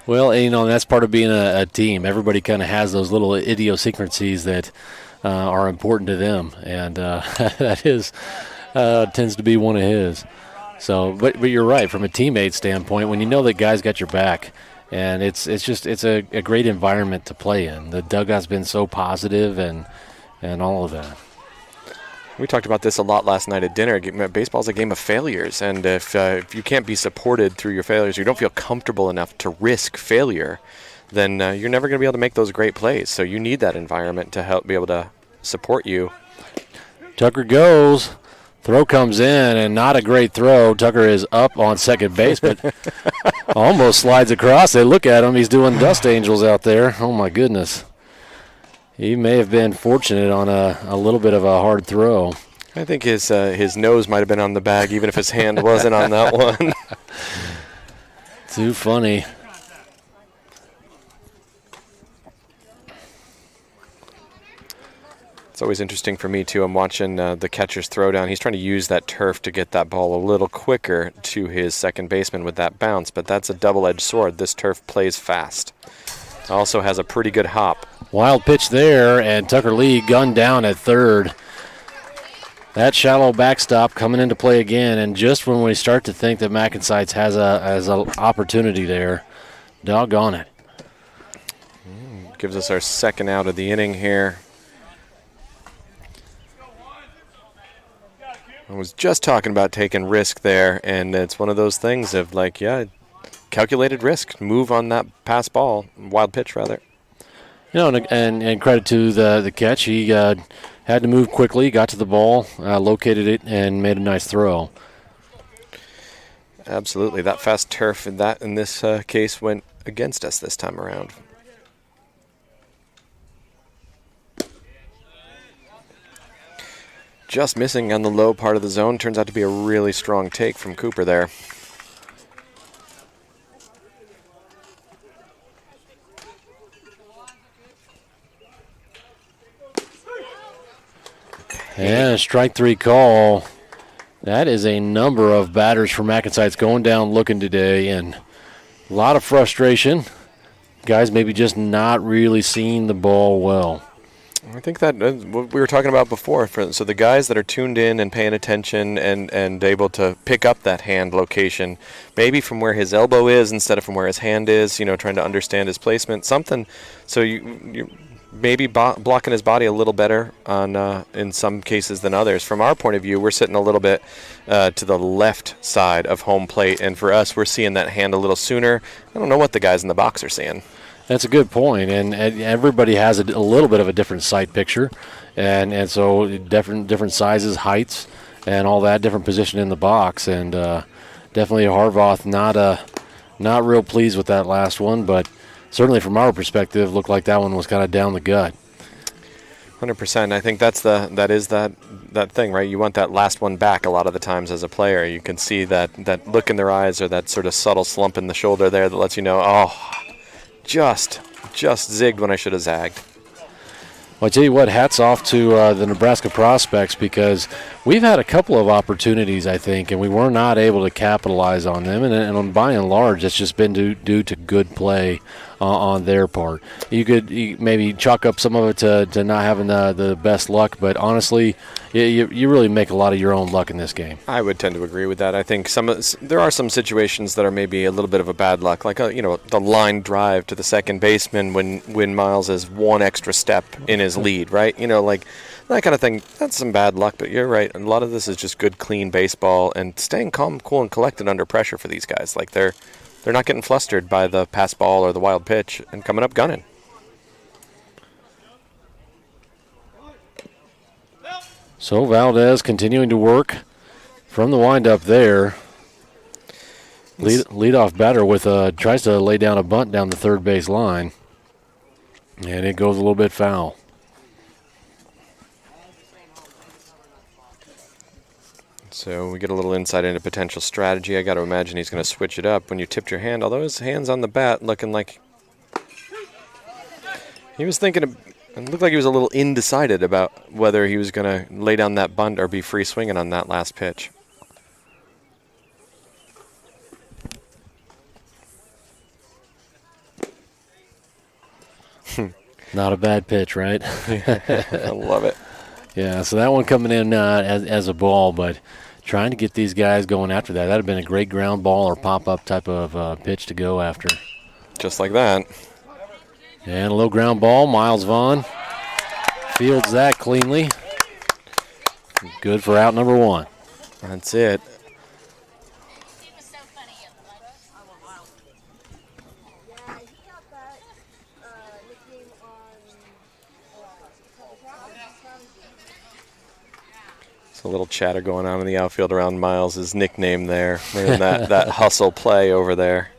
Well, that's part of being a team. Everybody kind of has those little idiosyncrasies that are important to them, and that tends to be one of his. So, but you're right, from a teammate standpoint, when you know that guys got your back, and it's a great environment to play in. The dugout's been so positive and all of that. We talked about this a lot last night at dinner. Baseball's a game of failures, and if you can't be supported through your failures, you don't feel comfortable enough to risk failure, then you're never going to be able to make those great plays. So you need that environment to help be able to support you. Tucker goes. Throw comes in, and not a great throw. Tucker is up on second base, but almost slides across. They look at him. He's doing dust angels out there. Oh, my goodness. He may have been fortunate on a little bit of a hard throw. I think his nose might have been on the bag, even if his hand wasn't on that one. Too funny. It's always interesting for me, too. I'm watching the catcher's throw down. He's trying to use that turf to get that ball a little quicker to his second baseman with that bounce, but that's a double-edged sword. This turf plays fast. Also has a pretty good hop. Wild pitch there, and Tucker Lee gunned down at third. That shallow backstop coming into play again, and just when we start to think that MacNSeitz has an opportunity there, doggone it. Gives us our second out of the inning here. I was just talking about taking risk there, and it's one of those things of calculated risk. Move on that pass ball, wild pitch rather. And credit to the catch. He had to move quickly, got to the ball, located it, and made a nice throw. Absolutely. That fast turf in this case went against us this time around. Just missing on the low part of the zone. Turns out to be a really strong take from Cooper there. And a strike 3 call. That is a number of batters for MacNSeitz going down looking today, and a lot of frustration. Guys maybe just not really seeing the ball well. I think that what we were talking about before. So the guys that are tuned in and paying attention and able to pick up that hand location, maybe from where his elbow is instead of from where his hand is, trying to understand his placement, something. So you maybe blocking his body a little better on in some cases than others. From our point of view, we're sitting a little bit to the left side of home plate, and for us, we're seeing that hand a little sooner. I don't know what the guys in the box are seeing. That's a good point, and everybody has a little bit of a different sight picture, and so different sizes, heights, and all that, different position in the box, and definitely Harvath not real pleased with that last one, but certainly from our perspective, looked like that one was kind of down the gut. 100%. I think that is that thing, right? You want that last one back a lot of the times as a player. You can see that look in their eyes or that sort of subtle slump in the shoulder there that lets you know, just zigged when I should have zagged. Well, I tell you what, hats off to the Nebraska prospects, because we've had a couple of opportunities, I think, and we were not able to capitalize on them. And by and large, it's just been due to good play on their part. You maybe chalk up some of it to not having the best luck, but honestly, you really make a lot of your own luck in this game. I would tend to agree with that. I think there are some situations that are maybe a little bit of a bad luck, like the line drive to the second baseman when Miles has one extra step in his lead, right? Like that kind of thing. That's some bad luck, but you're right. A lot of this is just good, clean baseball and staying calm, cool, and collected under pressure for these guys. Like they're not getting flustered by the pass ball or the wild pitch and coming up gunning. So Valdez continuing to work from the windup there. Leadoff batter tries to lay down a bunt down the third base line, and it goes a little bit foul. So we get a little insight into potential strategy. I got to imagine he's going to switch it up when you tipped your hand, although his hand's on the bat looking like he was thinking of. It looked like he was a little undecided about whether he was going to lay down that bunt or be free swinging on that last pitch. Not a bad pitch, right? I love it. Yeah, so that one coming in as a ball, but trying to get these guys going after that. That would have been a great ground ball or pop-up type of pitch to go after. Just like that. And a low ground ball. Miles Vaughn fields that cleanly. Good for out number one. That's it. It's a little chatter going on in the outfield around Miles' nickname there. And that hustle play over there.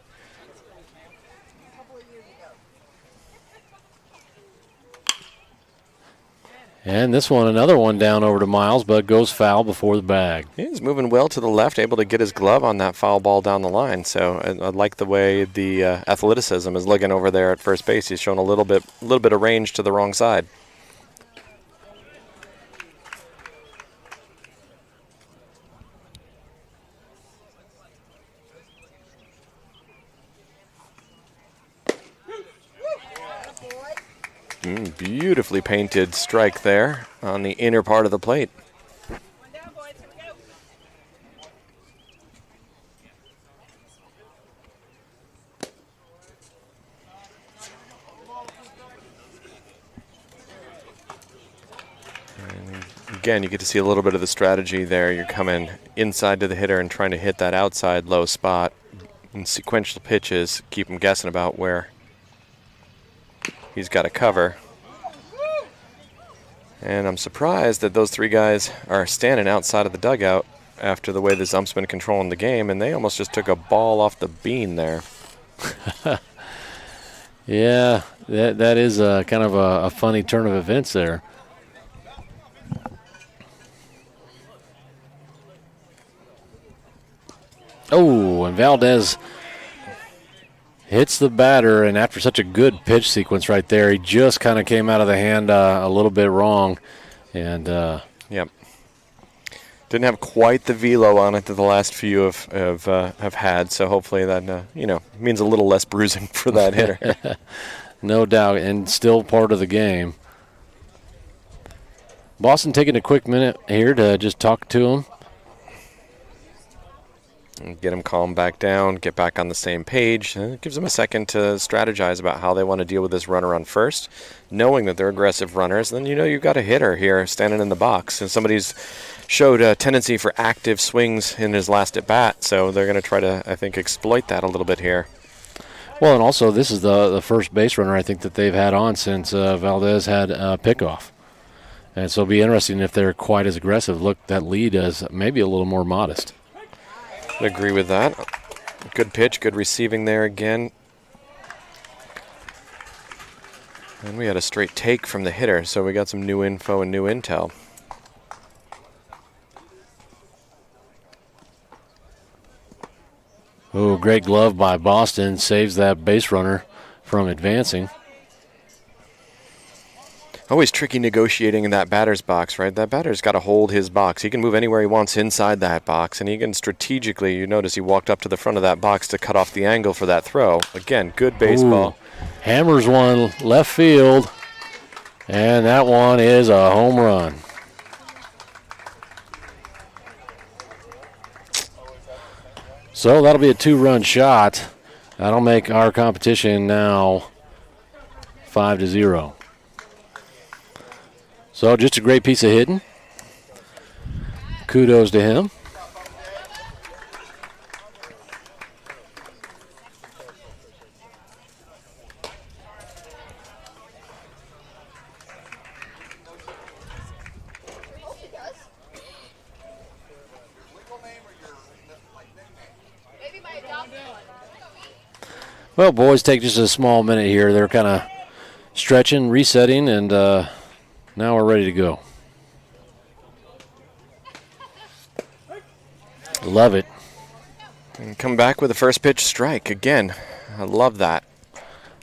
And this one, another one down over to Miles, but goes foul before the bag. He's moving well to the left, able to get his glove on that foul ball down the line. So I like the way the athleticism is looking over there at first base. He's showing a little bit of range to the wrong side. Beautifully painted strike there on the inner part of the plate. And again, you get to see a little bit of the strategy there. You're coming inside to the hitter and trying to hit that outside low spot. And sequential pitches keep him guessing about where he's got to cover. And I'm surprised that those three guys are standing outside of the dugout after the way this ump's been controlling the game, and they almost just took a ball off the bean there. Yeah, that is kind of a funny turn of events there. Oh, and Valdez hits the batter, and after such a good pitch sequence right there, he just kind of came out of the hand a little bit wrong. And yep, didn't have quite the velo on it that the last few have had. So hopefully that means a little less bruising for that hitter. No doubt, and still part of the game. Boston taking a quick minute here to just talk to him. And get them calmed back down, get back on the same page. It gives them a second to strategize about how they want to deal with this runner on first, knowing that they're aggressive runners. Then you've got a hitter here standing in the box, and somebody's showed a tendency for active swings in his last at bat, so they're going to try to, I think, exploit that a little bit here. Well, and also this is the first base runner I think that they've had on since Valdez had a pickoff. And so it'll be interesting if they're quite as aggressive. Look, that lead is maybe a little more modest. I agree with that. Good pitch, good receiving there again. And we had a straight take from the hitter, so we got some new info and new intel. Oh, great glove by Boston. Saves that base runner from advancing. Always tricky negotiating in that batter's box, right? That batter's got to hold his box. He can move anywhere he wants inside that box, and he can strategically, you notice he walked up to the front of that box to cut off the angle for that throw. Again, good baseball. Ooh, hammers one left field, and that one is a home run. So that'll be a 2-run shot. That'll make our competition now 5-0. So just a great piece of hitting. Kudos to him. Well, boys, take just a small minute here. They're kind of stretching, resetting, and now we're ready to go. Love it. And come back with a first pitch strike again. I love that.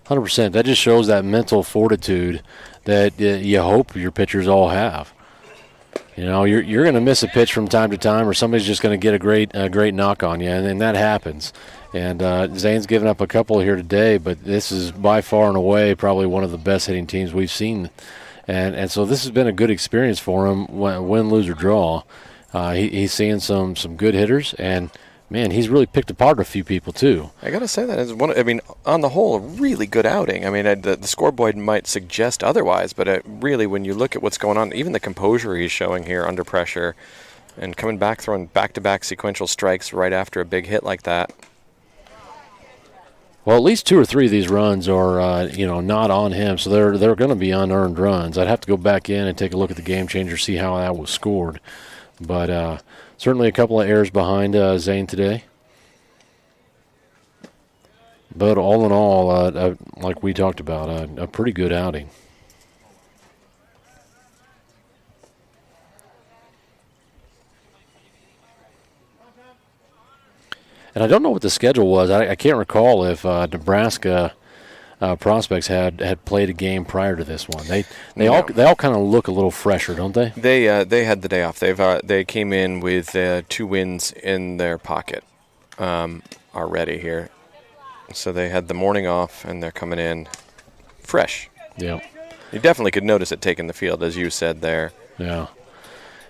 100%. That just shows that mental fortitude that you hope your pitchers all have. You know, you're going to miss a pitch from time to time, or somebody's just going to get a great knock on you, and that happens. And Zane's given up a couple here today, but this is by far and away probably one of the best hitting teams we've seen. And so this has been a good experience for him, win, lose, or draw. He's seeing some good hitters, and, man, he's really picked apart a few people too. I got to say that is on the whole, a really good outing. I mean, the scoreboard might suggest otherwise, but really, when you look at what's going on, even the composure he's showing here under pressure and coming back, throwing back-to-back sequential strikes right after a big hit like that. Well, at least 2 or 3 of these runs are, not on him, so they're going to be unearned runs. I'd have to go back in and take a look at the game changer, see how that was scored. But certainly a couple of errors behind Zane today. But all in all, like we talked about, a pretty good outing. And I don't know what the schedule was. I can't recall if Nebraska prospects had played a game prior to this one. They all kind of look a little fresher, don't they? They had the day off. They came in with 2 wins in their pocket already here. So they had the morning off, and they're coming in fresh. Yeah. You definitely could notice it taking the field, as you said there. Yeah.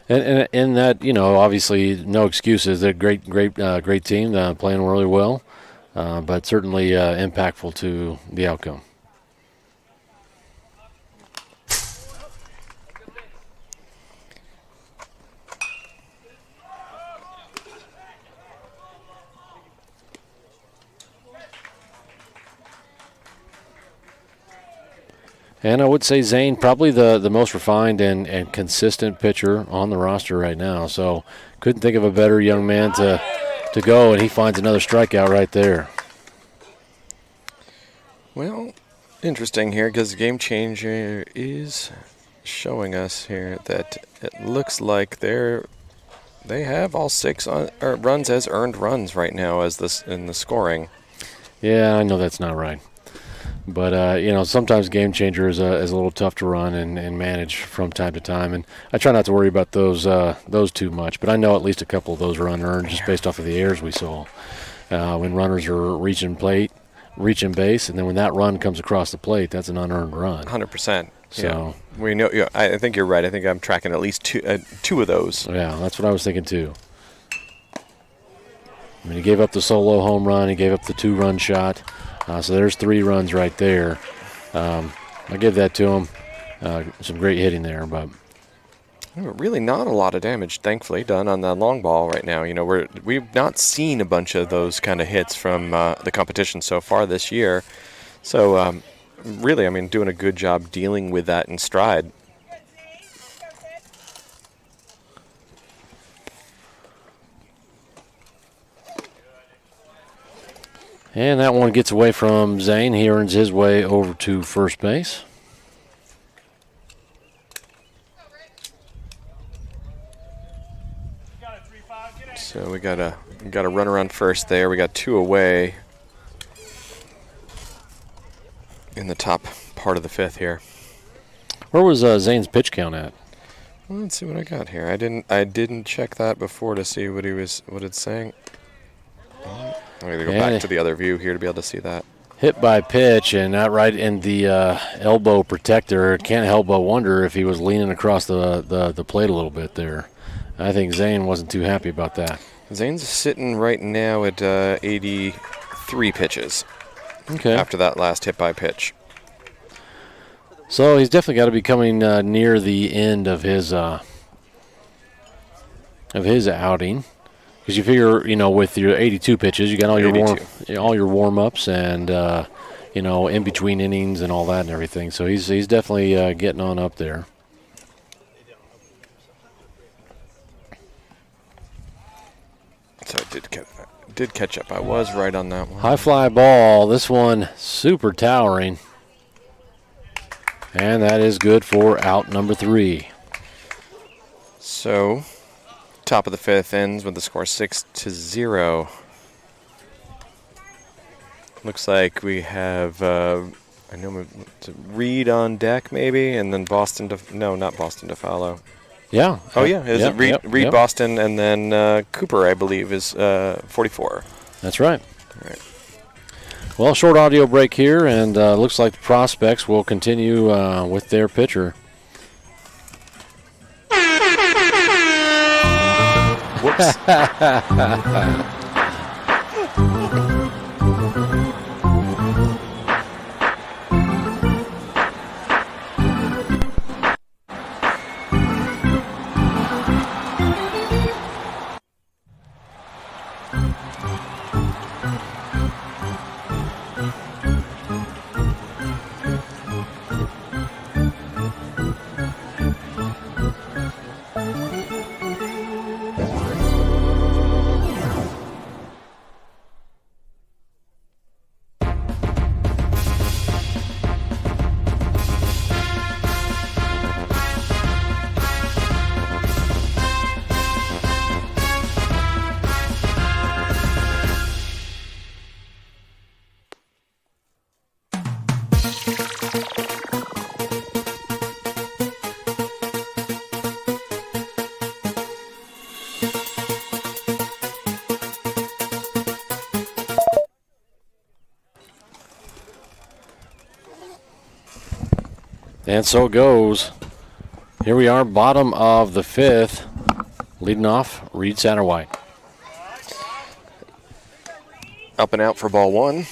And that, obviously no excuses. They're a great team, playing really well, but certainly impactful to the outcome. And I would say Zane probably the most refined and consistent pitcher on the roster right now. So couldn't think of a better young man to go, and he finds another strikeout right there. Well, interesting here, because the game changer is showing us here that it looks like they have all 6 runs as earned runs right now in the scoring. Yeah, I know that's not right. But, sometimes game changer is a little tough to run and manage from time to time. And I try not to worry about those too much. But I know at least a couple of those are unearned just based off of the errors we saw. When runners are reaching base, and then when that run comes across the plate, that's an unearned run. 100%. So yeah. We know. Yeah, I think you're right. I think I'm tracking at least two of those. Yeah, that's what I was thinking too. I mean, he gave up the solo home run. He gave up the 2-run shot. So there's 3 runs right there. I give that to him. Some great hitting there, but really not a lot of damage, thankfully, done on that long ball right now. We've not seen a bunch of those kind of hits from the competition so far this year. So really, doing a good job dealing with that in stride. And that one gets away from Zane. He earns his way over to first base. So we got a run around first there. We got 2 away in the top part of the 5th here. Where was Zane's pitch count at? Well, let's see what I got here. I didn't check that before to see what it's saying. I'm going to go back to the other view here to be able to see that. Hit by pitch, and that right in the elbow protector. Can't help but wonder if he was leaning across the plate a little bit there. I think Zane wasn't too happy about that. Zane's sitting right now at 83 pitches. Okay. After that last hit by pitch. So he's definitely got to be coming near the end of his outing, because you figure, with your 82 pitches, you got all your warm ups and in between innings and all that and everything. So he's definitely getting on up there. So I did catch up. I was right on that one. High fly ball. This one super towering. And that is good for out number 3. So, top of the 5th ends with the score 6-0. Looks like we have, Reed on deck maybe, and then not Boston to follow. Yeah. Oh, yeah. Reed, Boston, and then Cooper, I believe, is 44. That's right. All right. Well, short audio break here, and looks like the prospects will continue with their pitcher. Whoops. And so it goes. Here we are, bottom of the 5th. Leading off, Reed Satterwhite. Up and out for ball 1.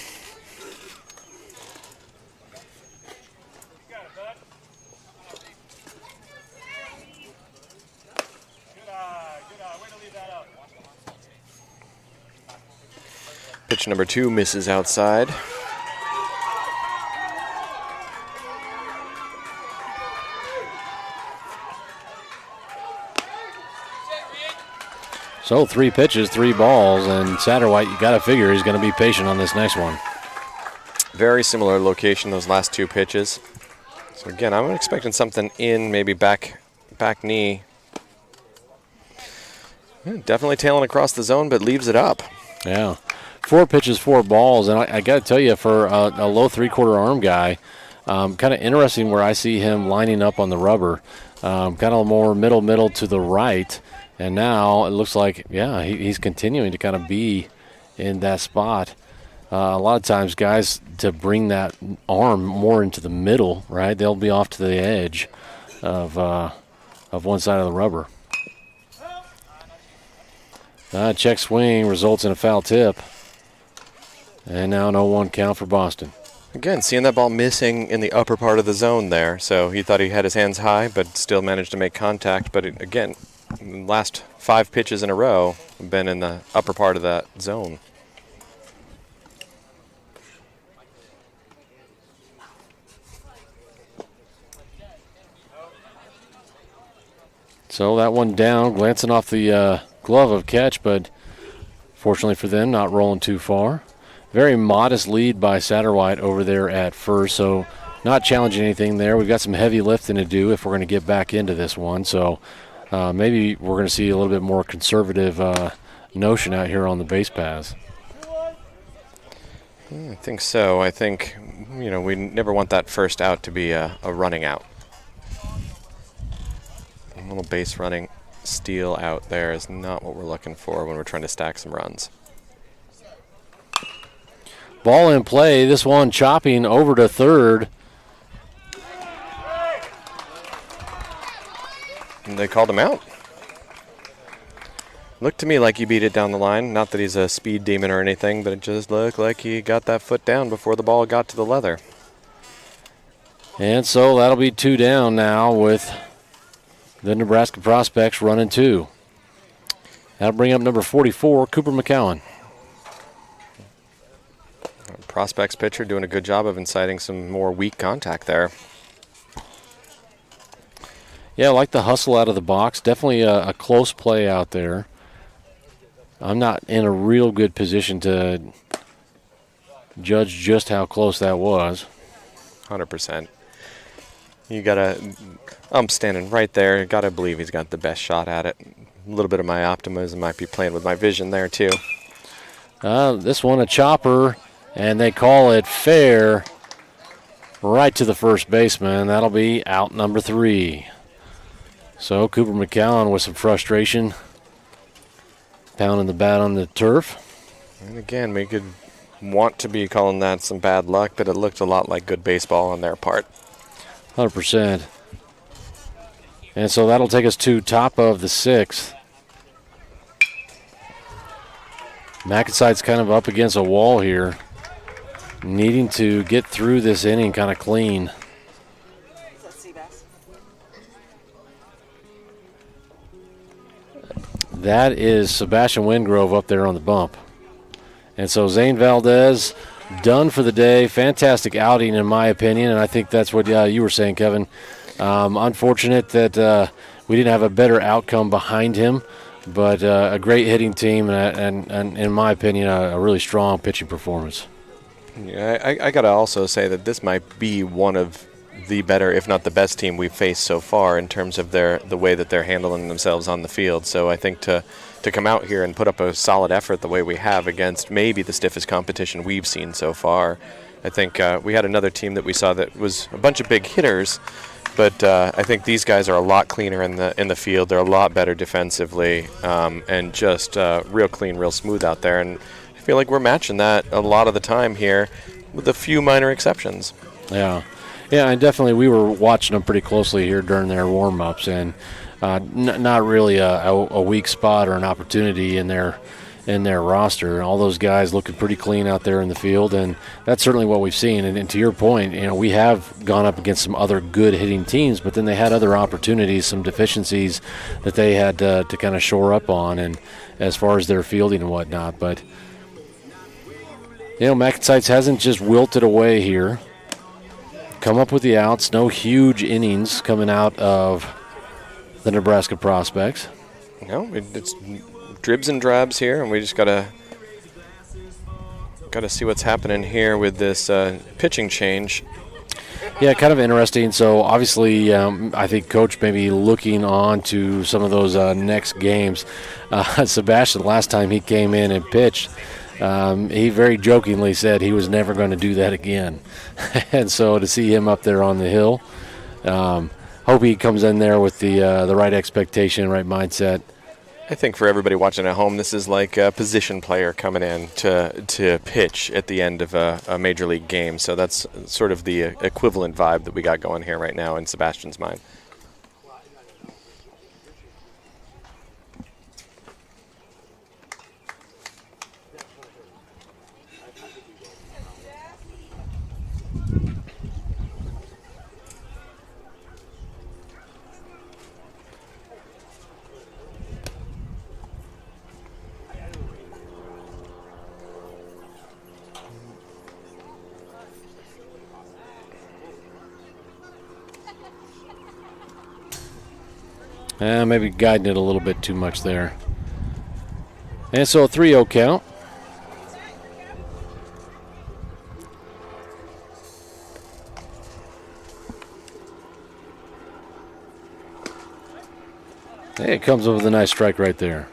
Pitch number 2 misses outside. So 3 pitches, 3 balls, and Satterwhite, you got to figure he's going to be patient on this next one. Very similar location, those last 2 pitches. So again, I'm expecting something in, maybe back knee. Yeah, definitely tailing across the zone, but leaves it up. Yeah. 4 pitches, 4 balls, and I got to tell you, for a low 3/4 arm guy, kind of interesting where I see him lining up on the rubber, kind of more middle to the right. And now it looks like, he's continuing to kind of be in that spot. A lot of times, guys, to bring that arm more into the middle, right, they'll be off to the edge of one side of the rubber. Check swing results in a foul tip. And now an 0-1 count for Boston. Again, seeing that ball missing in the upper part of the zone there. So he thought he had his hands high, but still managed to make contact. But again, last 5 pitches in a row have been in the upper part of that zone. So that one down, glancing off the glove of catch, but fortunately for them, not rolling too far. Very modest lead by Satterwhite over there at first, so not challenging anything there. We've got some heavy lifting to do if we're going to get back into this one. So maybe we're going to see a little bit more conservative notion out here on the base paths. I think so. I think, we never want that first out to be a running out. A little base running steal out there is not what we're looking for when we're trying to stack some runs. Ball in play. This one chopping over to third. And they called him out. Looked to me like he beat it down the line. Not that he's a speed demon or anything, but it just looked like he got that foot down before the ball got to the leather. And so that'll be 2 down now with the Nebraska Prospects running 2. That'll bring up number 44, Cooper McCowan. Prospects pitcher doing a good job of inciting some more weak contact there. Yeah, I like the hustle out of the box. Definitely a close play out there. I'm not in a real good position to judge just how close that was. 100%. I'm standing right there. Gotta believe he's got the best shot at it. A little bit of my optimism might be playing with my vision there too. This one a chopper, and they call it fair right to the first baseman. That'll be out number 3. So Cooper McCowan with some frustration, pounding the bat on the turf. And again, we could want to be calling that some bad luck, but it looked a lot like good baseball on their part. 100%. And so that'll take us to top of the 6th. MacNSeitz kind of up against a wall here, needing to get through this inning kind of clean. That is Sebastian Wingrove up there on the bump. And so Zane Valdez done for the day. Fantastic outing in my opinion, and I think that's what you were saying, Kevin. Unfortunate that we didn't have a better outcome behind him, but a great hitting team and in my opinion, a really strong pitching performance. Yeah, I got to also say that this might be one of the better, if not the best team we've faced so far in terms of the way that they're handling themselves on the field. So I think to come out here and put up a solid effort the way we have against maybe the stiffest competition we've seen so far, I think we had another team that we saw that was a bunch of big hitters, but I think these guys are a lot cleaner in the field. They're a lot better defensively, and just real clean, real smooth out there. And I feel like we're matching that a lot of the time here, with a few minor exceptions. Yeah, and definitely we were watching them pretty closely here during their warm-ups, and not really a weak spot or an opportunity in their roster. All those guys looking pretty clean out there in the field, and that's certainly what we've seen. And to your point, we have gone up against some other good hitting teams, but then they had other opportunities, some deficiencies that they had to kind of shore up on, and as far as their fielding and whatnot. But MacNSeitz hasn't just wilted away here. Come up with the outs. No huge innings coming out of the Nebraska Prospects. No, it's dribs and drabs here, and we just gotta see what's happening here with this pitching change. Yeah, kind of interesting. So obviously, I think Coach may be looking on to some of those next games. Sebastian, last time he came in and pitched, he very jokingly said he was never going to do that again. And so to see him up there on the hill, hope he comes in there with the right expectation, right mindset. I think for everybody watching at home, this is like a position player coming in to pitch at the end of a major league game. So that's sort of the equivalent vibe that we got going here right now in Sebastian's mind. Maybe guiding it a little bit too much there. And so a 3-0 count. Hey, it comes up with a nice strike right there.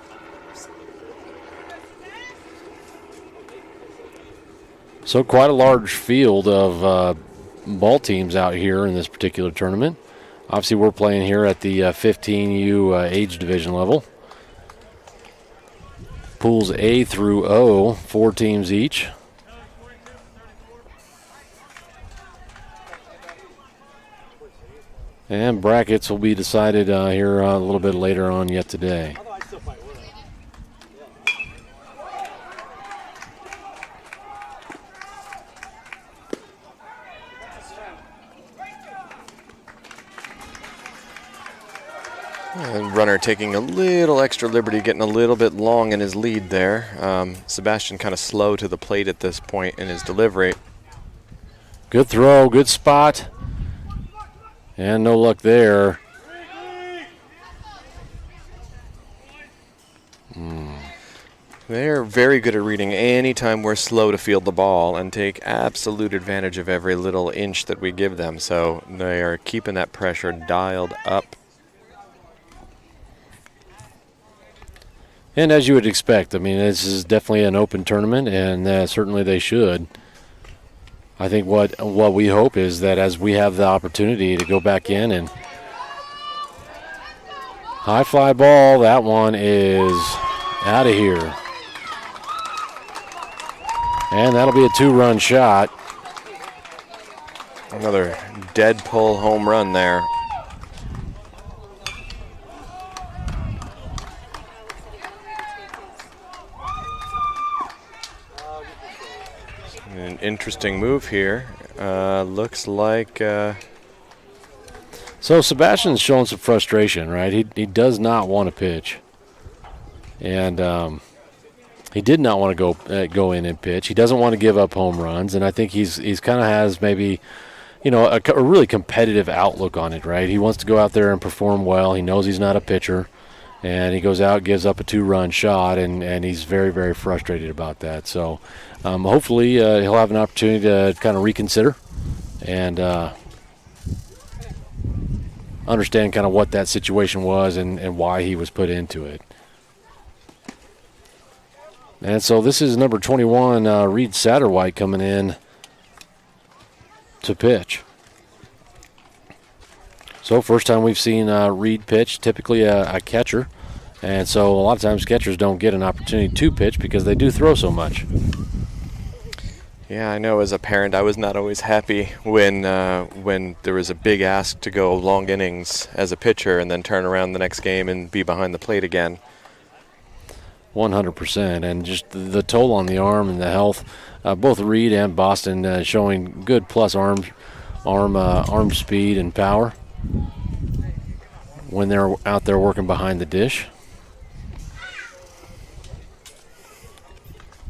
So quite a large field of ball teams out here in this particular tournament. Obviously, we're playing here at the 15U age division level. Pools A through O, 4 teams each. And brackets will be decided here a little bit later on yet today. And runner taking a little extra liberty, getting a little bit long in his lead there. Sebastian kind of slow to the plate at this point in his delivery. Good throw, good spot. And no luck there. They're very good at reading any time we're slow to field the ball and take absolute advantage of every little inch that we give them. So they are keeping that pressure dialed up. And as you would expect, I mean, this is definitely an open tournament, and certainly they should. I think what we hope is that as we have the opportunity to go back in and high fly ball, that one is out of here. And that'll be a 2-run shot. Another dead pull home run there. An interesting move here. Looks like... So Sebastian's showing some frustration, right? He does not want to pitch. And he did not want to go in and pitch. He doesn't want to give up home runs, and I think he's kind of has maybe, a really competitive outlook on it, right? He wants to go out there and perform well. He knows he's not a pitcher, and he goes out, gives up a 2-run shot, and he's very, very frustrated about that. So hopefully he'll have an opportunity to kind of reconsider and understand kind of what that situation was and why he was put into it. And so this is number 21, Reed Satterwhite, coming in to pitch. So first time we've seen Reed pitch, typically a catcher. And so a lot of times catchers don't get an opportunity to pitch because they do throw so much. Yeah, I know as a parent I was not always happy when there was a big ask to go long innings as a pitcher and then turn around the next game and be behind the plate again. 100%, and just the toll on the arm and the health. Both Reed and Boston showing good plus arm speed and power when they're out there working behind the dish.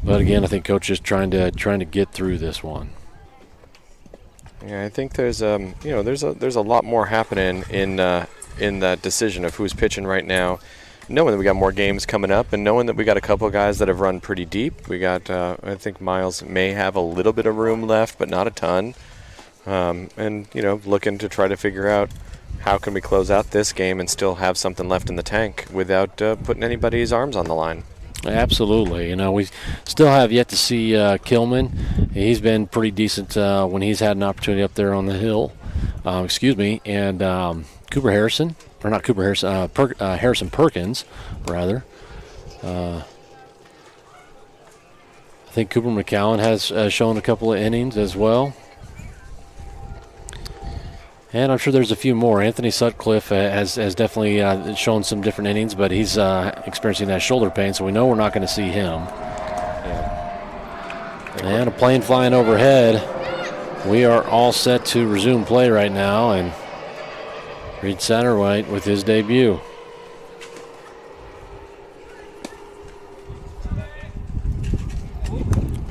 But again, I think Coach is trying to get through this one. Yeah, I think there's a lot more happening in that decision of who's pitching right now. Knowing that we got more games coming up and knowing that we got a couple guys that have run pretty deep. We got, I think Miles may have a little bit of room left, but not a ton. And, looking to try to figure out how can we close out this game and still have something left in the tank without putting anybody's arms on the line. Absolutely. We still have yet to see Kilman. He's been pretty decent when he's had an opportunity up there on the hill. And Cooper Harrison. Or not Cooper Harrison, Harrison Perkins, rather. I think Cooper McCowan has shown a couple of innings as well. And I'm sure there's a few more. Anthony Sutcliffe has definitely shown some different innings, but he's experiencing that shoulder pain, so we know we're not going to see him. Yeah. And a plane flying overhead. We are all set to resume play right now, and Reed Satterwhite with his debut.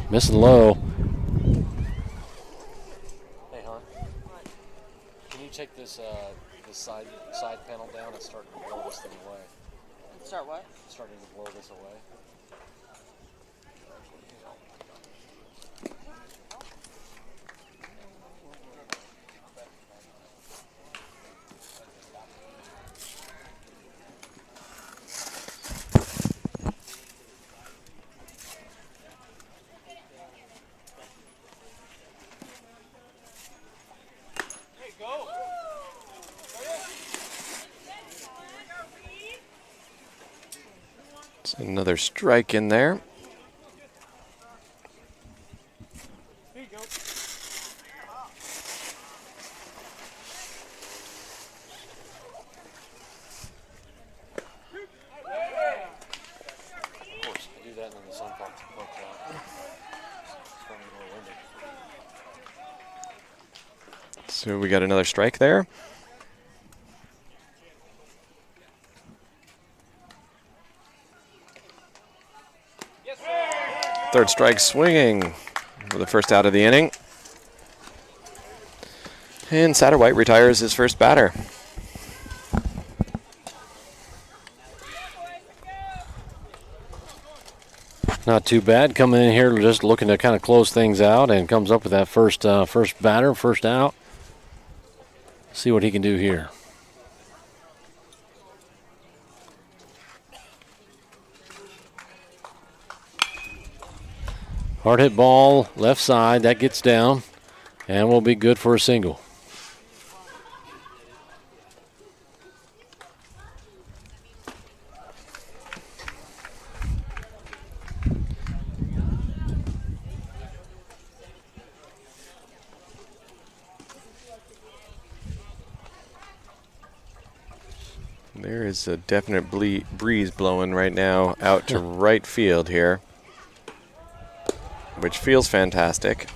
Missing low. Hey, hon. Can you take this side panel down and start to blow this thing away? Start what? Starting to blow this away. Another strike in there. There you go. Of course, I do that and then the sun pokes out. It's probably more windy. So we got another strike there. Third strike swinging for the first out of the inning. And Satterwhite retires his first batter. Not too bad. Coming in here just looking to kind of close things out, and comes up with that first batter, first out. See what he can do here. Hard hit ball, left side, that gets down, and will be good for a single. There is a definite breeze blowing right now out to right field here, which feels fantastic.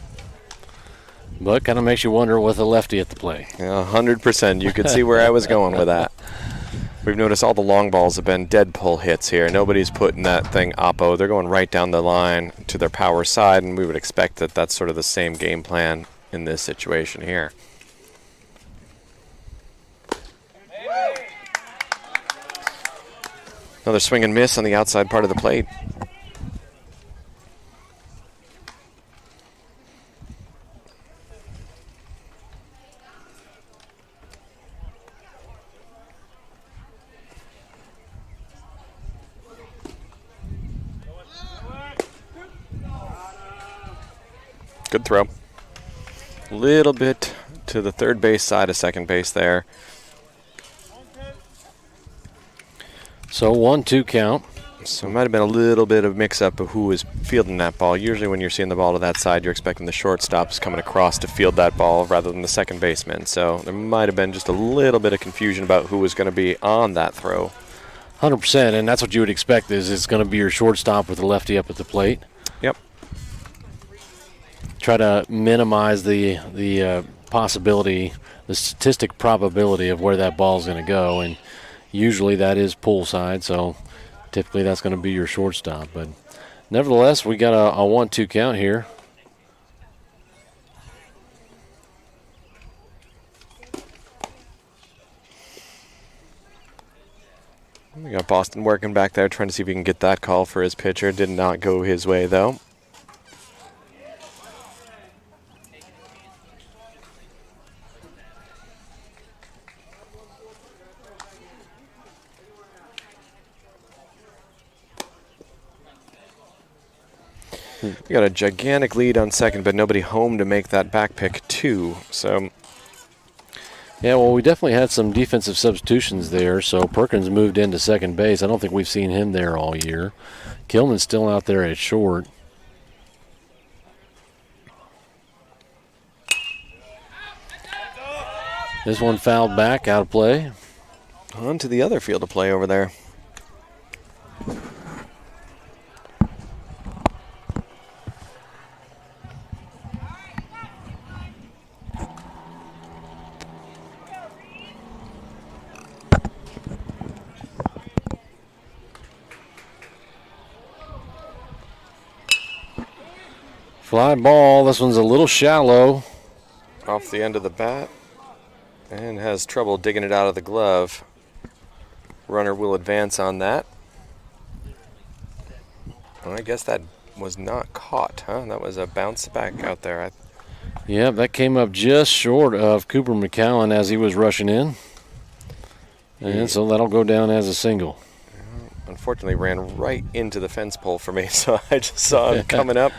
But kind of makes you wonder with a lefty at the plate. 100%. You could see where I was going with that. We've noticed all the long balls have been dead pull hits here. Nobody's putting that thing oppo. They're going right down the line to their power side, and we would expect that that's sort of the same game plan in this situation here. Another swing and miss on the outside part of the plate. Good throw. A little bit to the third base side of second base there. So 1-2 count. So it might have been a little bit of mix-up of who was fielding that ball. Usually when you're seeing the ball to that side, you're expecting the shortstops coming across to field that ball rather than the second baseman. So there might have been just a little bit of confusion about who was going to be on that throw. 100%, and that's what you would expect is it's going to be your shortstop with the lefty up at the plate. Yep. Try to minimize the possibility, the statistic probability of where that ball is going to go, and usually that is pull side, so typically that's going to be your shortstop. But nevertheless, we got a 1-2 count here. We got Boston working back there, trying to see if he can get that call for his pitcher. Did not go his way, though. We got a gigantic lead on second, but nobody home to make that back pick too. So, yeah, well, we definitely had some defensive substitutions there. So Perkins moved into second base. I don't think we've seen him there all year. Kilman's still out there at short. This one fouled back, out of play. on to the other field of play over there. Fly ball. This one's a little shallow. Off the end of the bat and has trouble digging it out of the glove. Runner will advance on that. Well, I guess that was not caught, huh? That was a bounce back out there. Yeah, that came up just short of Cooper McCowan as he was rushing in. And so that'll go down as a single. Unfortunately, ran right into the fence pole for me, so I just saw him coming up.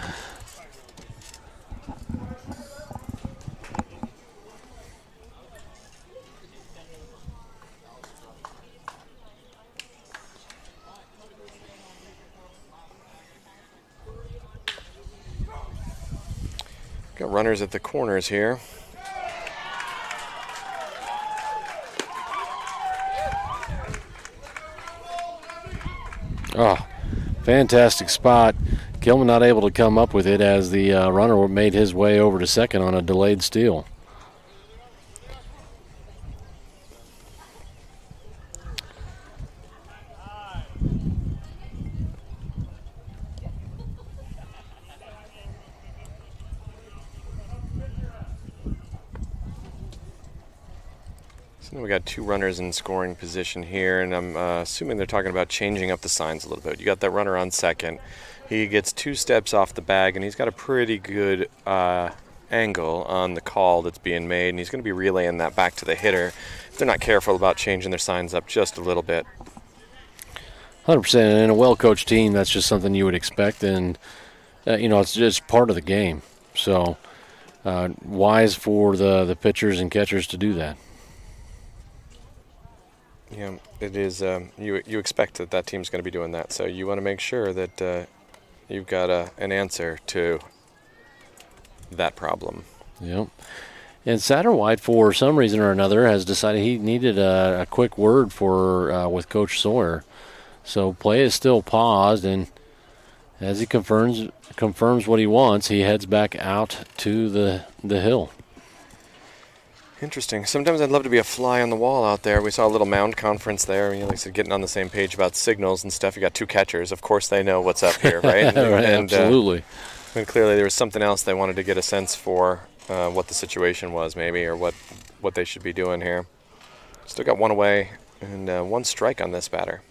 Got runners at the corners here. Oh, fantastic spot. Kilman not able to come up with it as the runner made his way over to second on a delayed steal. So now we got 2 runners in scoring position here, and I'm assuming they're talking about changing up the signs a little bit. You got that runner on second. He gets 2 steps off the bag, and he's got a pretty good angle on the call that's being made, and he's going to be relaying that back to the hitter if they're not careful about changing their signs up just a little bit. 100%. And in a well-coached team, that's just something you would expect, and it's just part of the game. So wise for the pitchers and catchers to do that. Yeah, it is. You expect that team's going to be doing that, so you want to make sure that you've got an answer to that problem. Yep. And Satterwhite, for some reason or another, has decided he needed a quick word with Coach Sawyer. So play is still paused, and as he confirms what he wants, he heads back out to the hill. Interesting. Sometimes I'd love to be a fly on the wall out there. We saw a little mound conference there. Like I said, getting on the same page about signals and stuff. You got 2 catchers. Of course they know what's up here, right? Right, and, absolutely. And clearly there was something else they wanted to get a sense for what the situation was maybe, or what they should be doing here. Still got 1 away and 1 strike on this batter.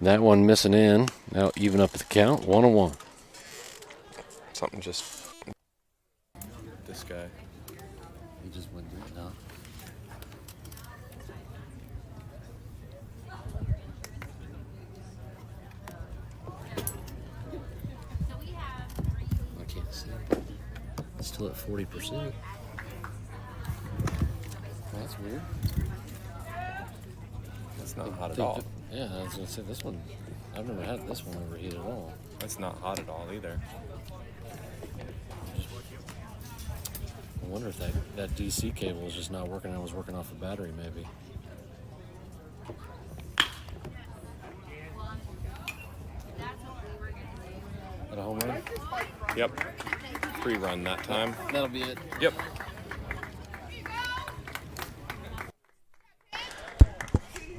That one missing in. Now even up at the count, 1-1. Something just... This guy. He just went deep now. I can't see. It's still at 40%. That's weird. That's not hot at all. Yeah, I was going to say this one. I've never had this one overheat at all. That's not hot at all either. I wonder if that DC cable is just not working. I was working off a battery, maybe. That a home run? Yep. 3-run that time. That'll be it. Yep.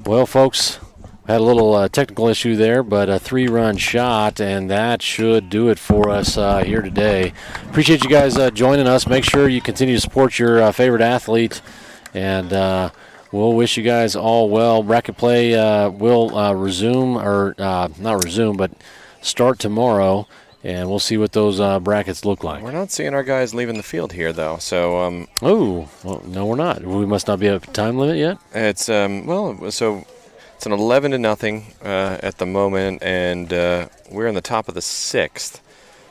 Well, folks, had a little technical issue there, but a 3-run shot, and that should do it for us here today. Appreciate you guys joining us. Make sure you continue to support your favorite athlete, and we'll wish you guys all well. Bracket play will resume, or not resume, but start tomorrow, and we'll see what those brackets look like. We're not seeing our guys leaving the field here, though. So. Oh, well, no, we're not. We must not be at a time limit yet. It's It's an 11-0 at the moment, and we're in the top of the 6th.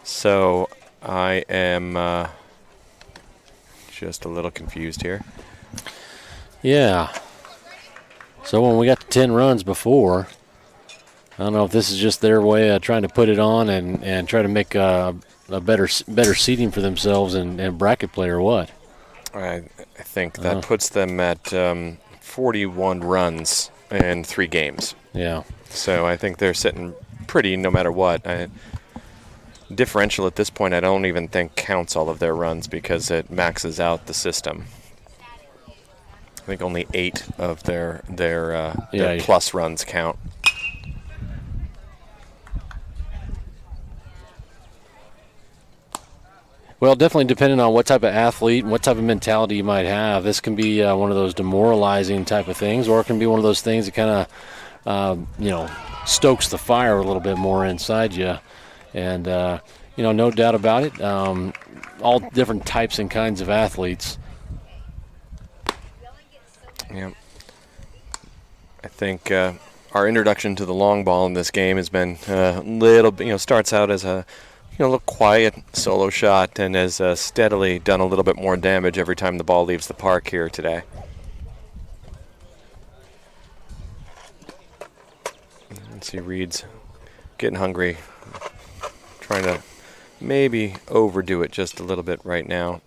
So I am just a little confused here. Yeah. So when we got to 10 runs before, I don't know if this is just their way of trying to put it on and try to make a better seating for themselves and bracket play or what. I think that puts them at 41 runs in 3 games. Yeah. So I think they're sitting pretty no matter what. Differential at this point I don't even think counts all of their runs because it maxes out the system. I think only 8 of their plus runs count. Well, definitely depending on what type of athlete and what type of mentality you might have. This can be one of those demoralizing type of things, or it can be one of those things that kind of, stokes the fire a little bit more inside you. And, no doubt about it, all different types and kinds of athletes. Yeah. I think our introduction to the long ball in this game has been a little, starts out as a little quiet solo shot and has steadily done a little bit more damage every time the ball leaves the park here today. Let's see, Reed's getting hungry, trying to maybe overdo it just a little bit right now.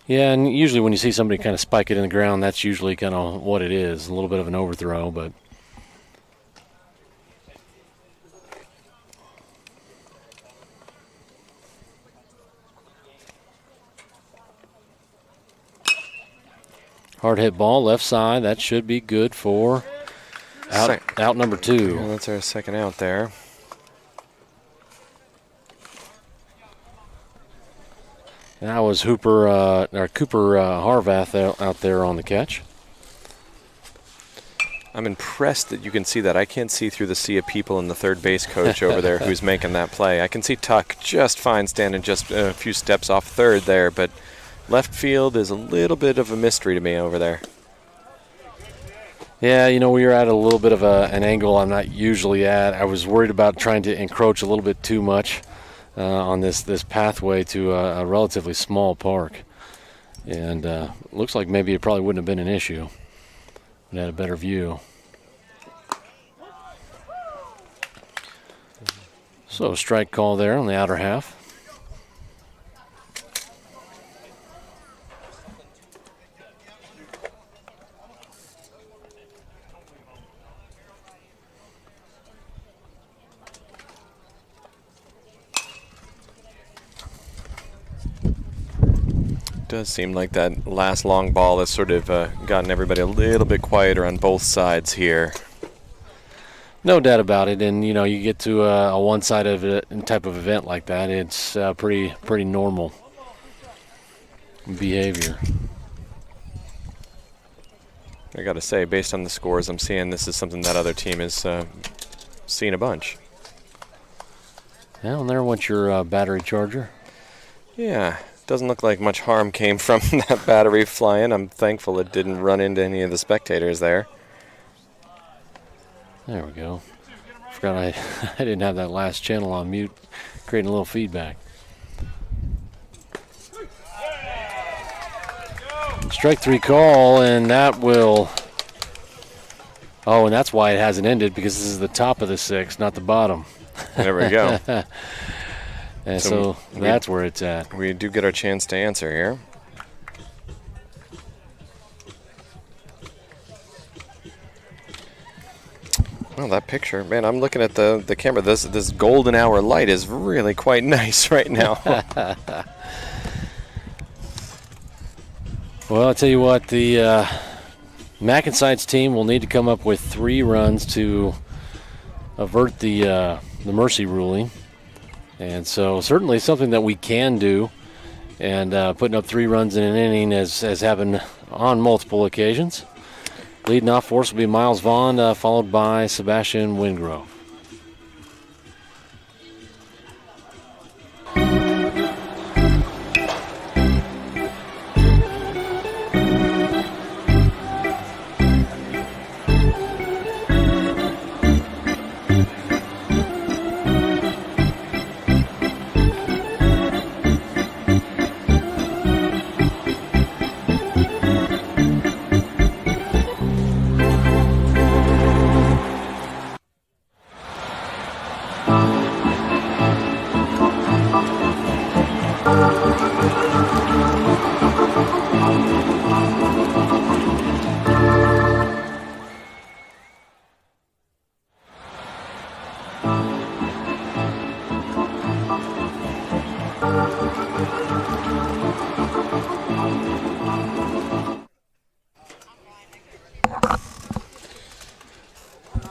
Yeah, and usually when you see somebody kind of spike it in the ground, that's usually kind of what it is, a little bit of an overthrow, but... Hard hit ball, left side. That should be good for out number 2. Yeah, that's our second out there. That was Cooper Harvath out there on the catch. I'm impressed that you can see that. I can't see through the sea of people and the third base coach over there who's making that play. I can see Tuck just fine standing just a few steps off third there, but left field is a little bit of a mystery to me over there. Yeah, we were at a little bit of an angle I'm not usually at. I was worried about trying to encroach a little bit too much on this pathway to a relatively small park. And looks like maybe it probably wouldn't have been an issue. It had a better view. So strike call there on the outer half. Does seem like that last long ball has sort of gotten everybody a little bit quieter on both sides here. No doubt about it, and you get to a one-sided type of event like that, it's pretty normal behavior. I got to say, based on the scores I'm seeing, this is something that other team has seen a bunch. Well, and there went your battery charger. Yeah. Doesn't look like much harm came from that battery flying. I'm thankful it didn't run into any of the spectators there. There we go. Forgot I didn't have that last channel on mute, creating a little feedback. Strike three call, and that will... Oh, and that's why it hasn't ended, because this is the top of the sixth, not the bottom. There we go. And so that's where it's at. We do get our chance to answer here. Well, that picture, man, I'm looking at the camera. This golden hour light is really quite nice right now. Well, I'll tell you what, the MacNSeitz team will need to come up with 3 runs to avert the mercy ruling. And so certainly something that we can do, and putting up 3 runs in an inning has happened on multiple occasions. Leading off for us will be Miles Vaughn, followed by Sebastian Wingrove.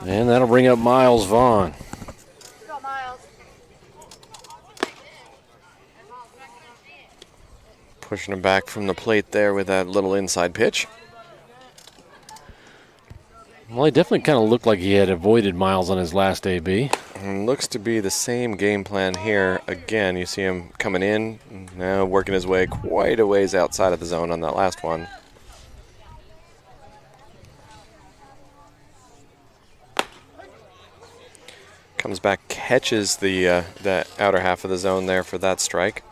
And that'll bring up Miles Vaughn. Go, Miles. Pushing him back from the plate there with that little inside pitch. Well, he definitely kind of looked like he had avoided Miles on his last AB. And looks to be the same game plan here. Again, you see him coming in, now working his way quite a ways outside of the zone on that last one. Comes back, catches the outer half of the zone there for that strike.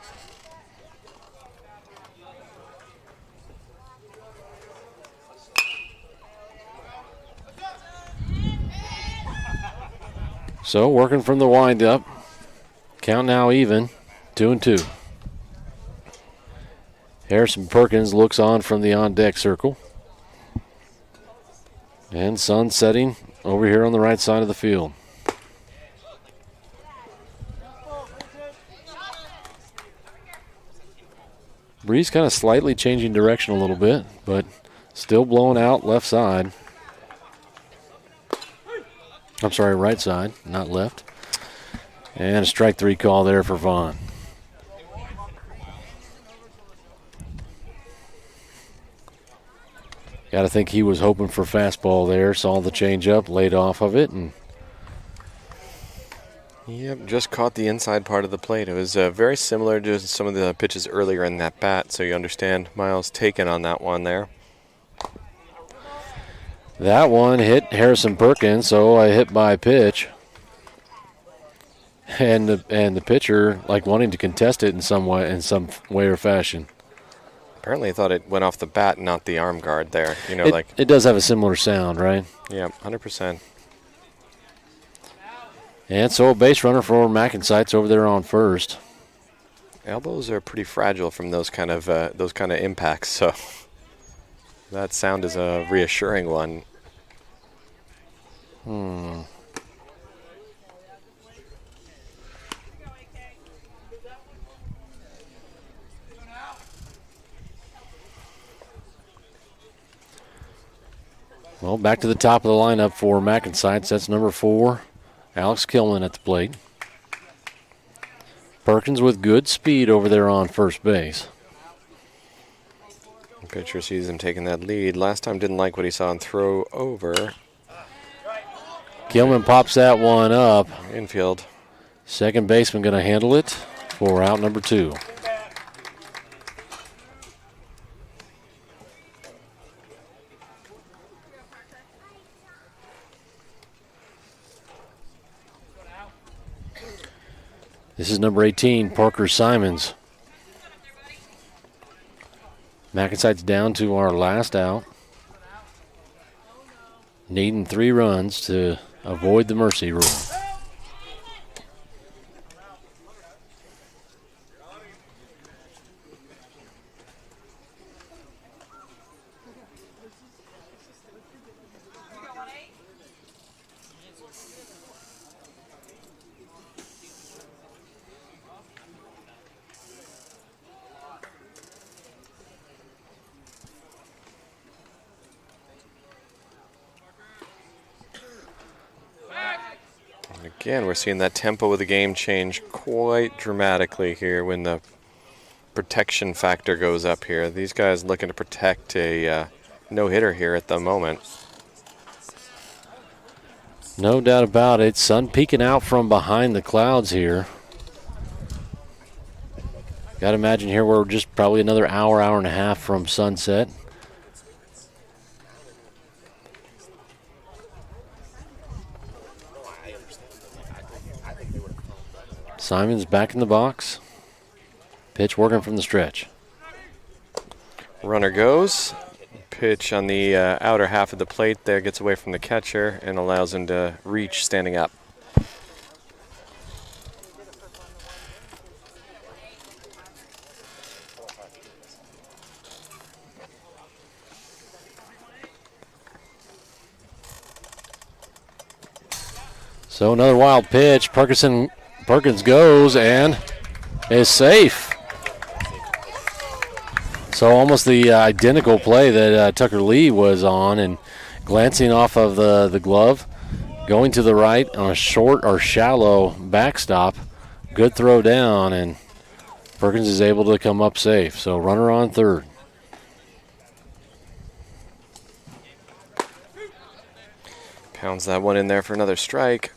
So working from the windup. Count now even, 2-2. Harrison Perkins looks on from the on-deck circle. And sun setting over here on the right side of the field. Breeze kind of slightly changing direction a little bit, but still blowing out left side. I'm sorry, right side, not left. And a strike 3 call there for Vaughn. Got to think he was hoping for fastball there. Saw the changeup, laid off of it, and yep, just caught the inside part of the plate. It was very similar to some of the pitches earlier in that bat, so you understand Miles' taken on that one there. that one hit Harrison Perkins, so a hit by pitch. And the pitcher like wanting to contest it in some way or fashion. Apparently, he thought it went off the bat, not the arm guard there. You know, It does have a similar sound, right? Yeah, 100%. And so a base runner for MacNSeitz over there on first. Elbows are pretty fragile from those kind of impacts, so that sound is a reassuring one. Well, back to the top of the lineup for MacNSeitz. That's number 4, Alex Kilman at the plate. Perkins with good speed over there on first base. The pitcher sees him taking that lead. Last time didn't like what he saw and throw over. Kilman pops that one up. Infield. Second baseman going to handle it for out number 2. This is number 18, Parker Simons. MacNSeitz down to our last out. Needing 3 runs to avoid the mercy rule. Again, we're seeing that tempo of the game change quite dramatically here when the protection factor goes up here. These guys looking to protect a no-hitter here at the moment. No doubt about it. Sun peeking out from behind the clouds here. Got to imagine here we're just probably another hour and a half from sunset. Simons back in the box. Pitch working from the stretch. Runner goes. Pitch on the outer half of the plate there, gets away from the catcher and allows him to reach standing up. So another wild pitch. Perkins goes and is safe. So almost the identical play that Tucker Lee was on, and glancing off of the glove, going to the right on a short or shallow backstop. Good throw down, and Perkins is able to come up safe. So runner on third. Pounds that one in there for another strike.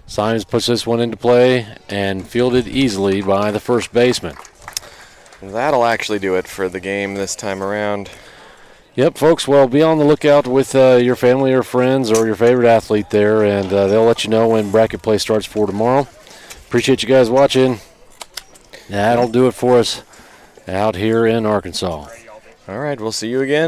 Simons puts this one into play and fielded easily by the first baseman. That'll actually do it for the game this time around. Yep, folks, well, be on the lookout with your family or friends or your favorite athlete there, and they'll let you know when bracket play starts for tomorrow. Appreciate you guys watching. That'll do it for us out here in Arkansas. All right, we'll see you again.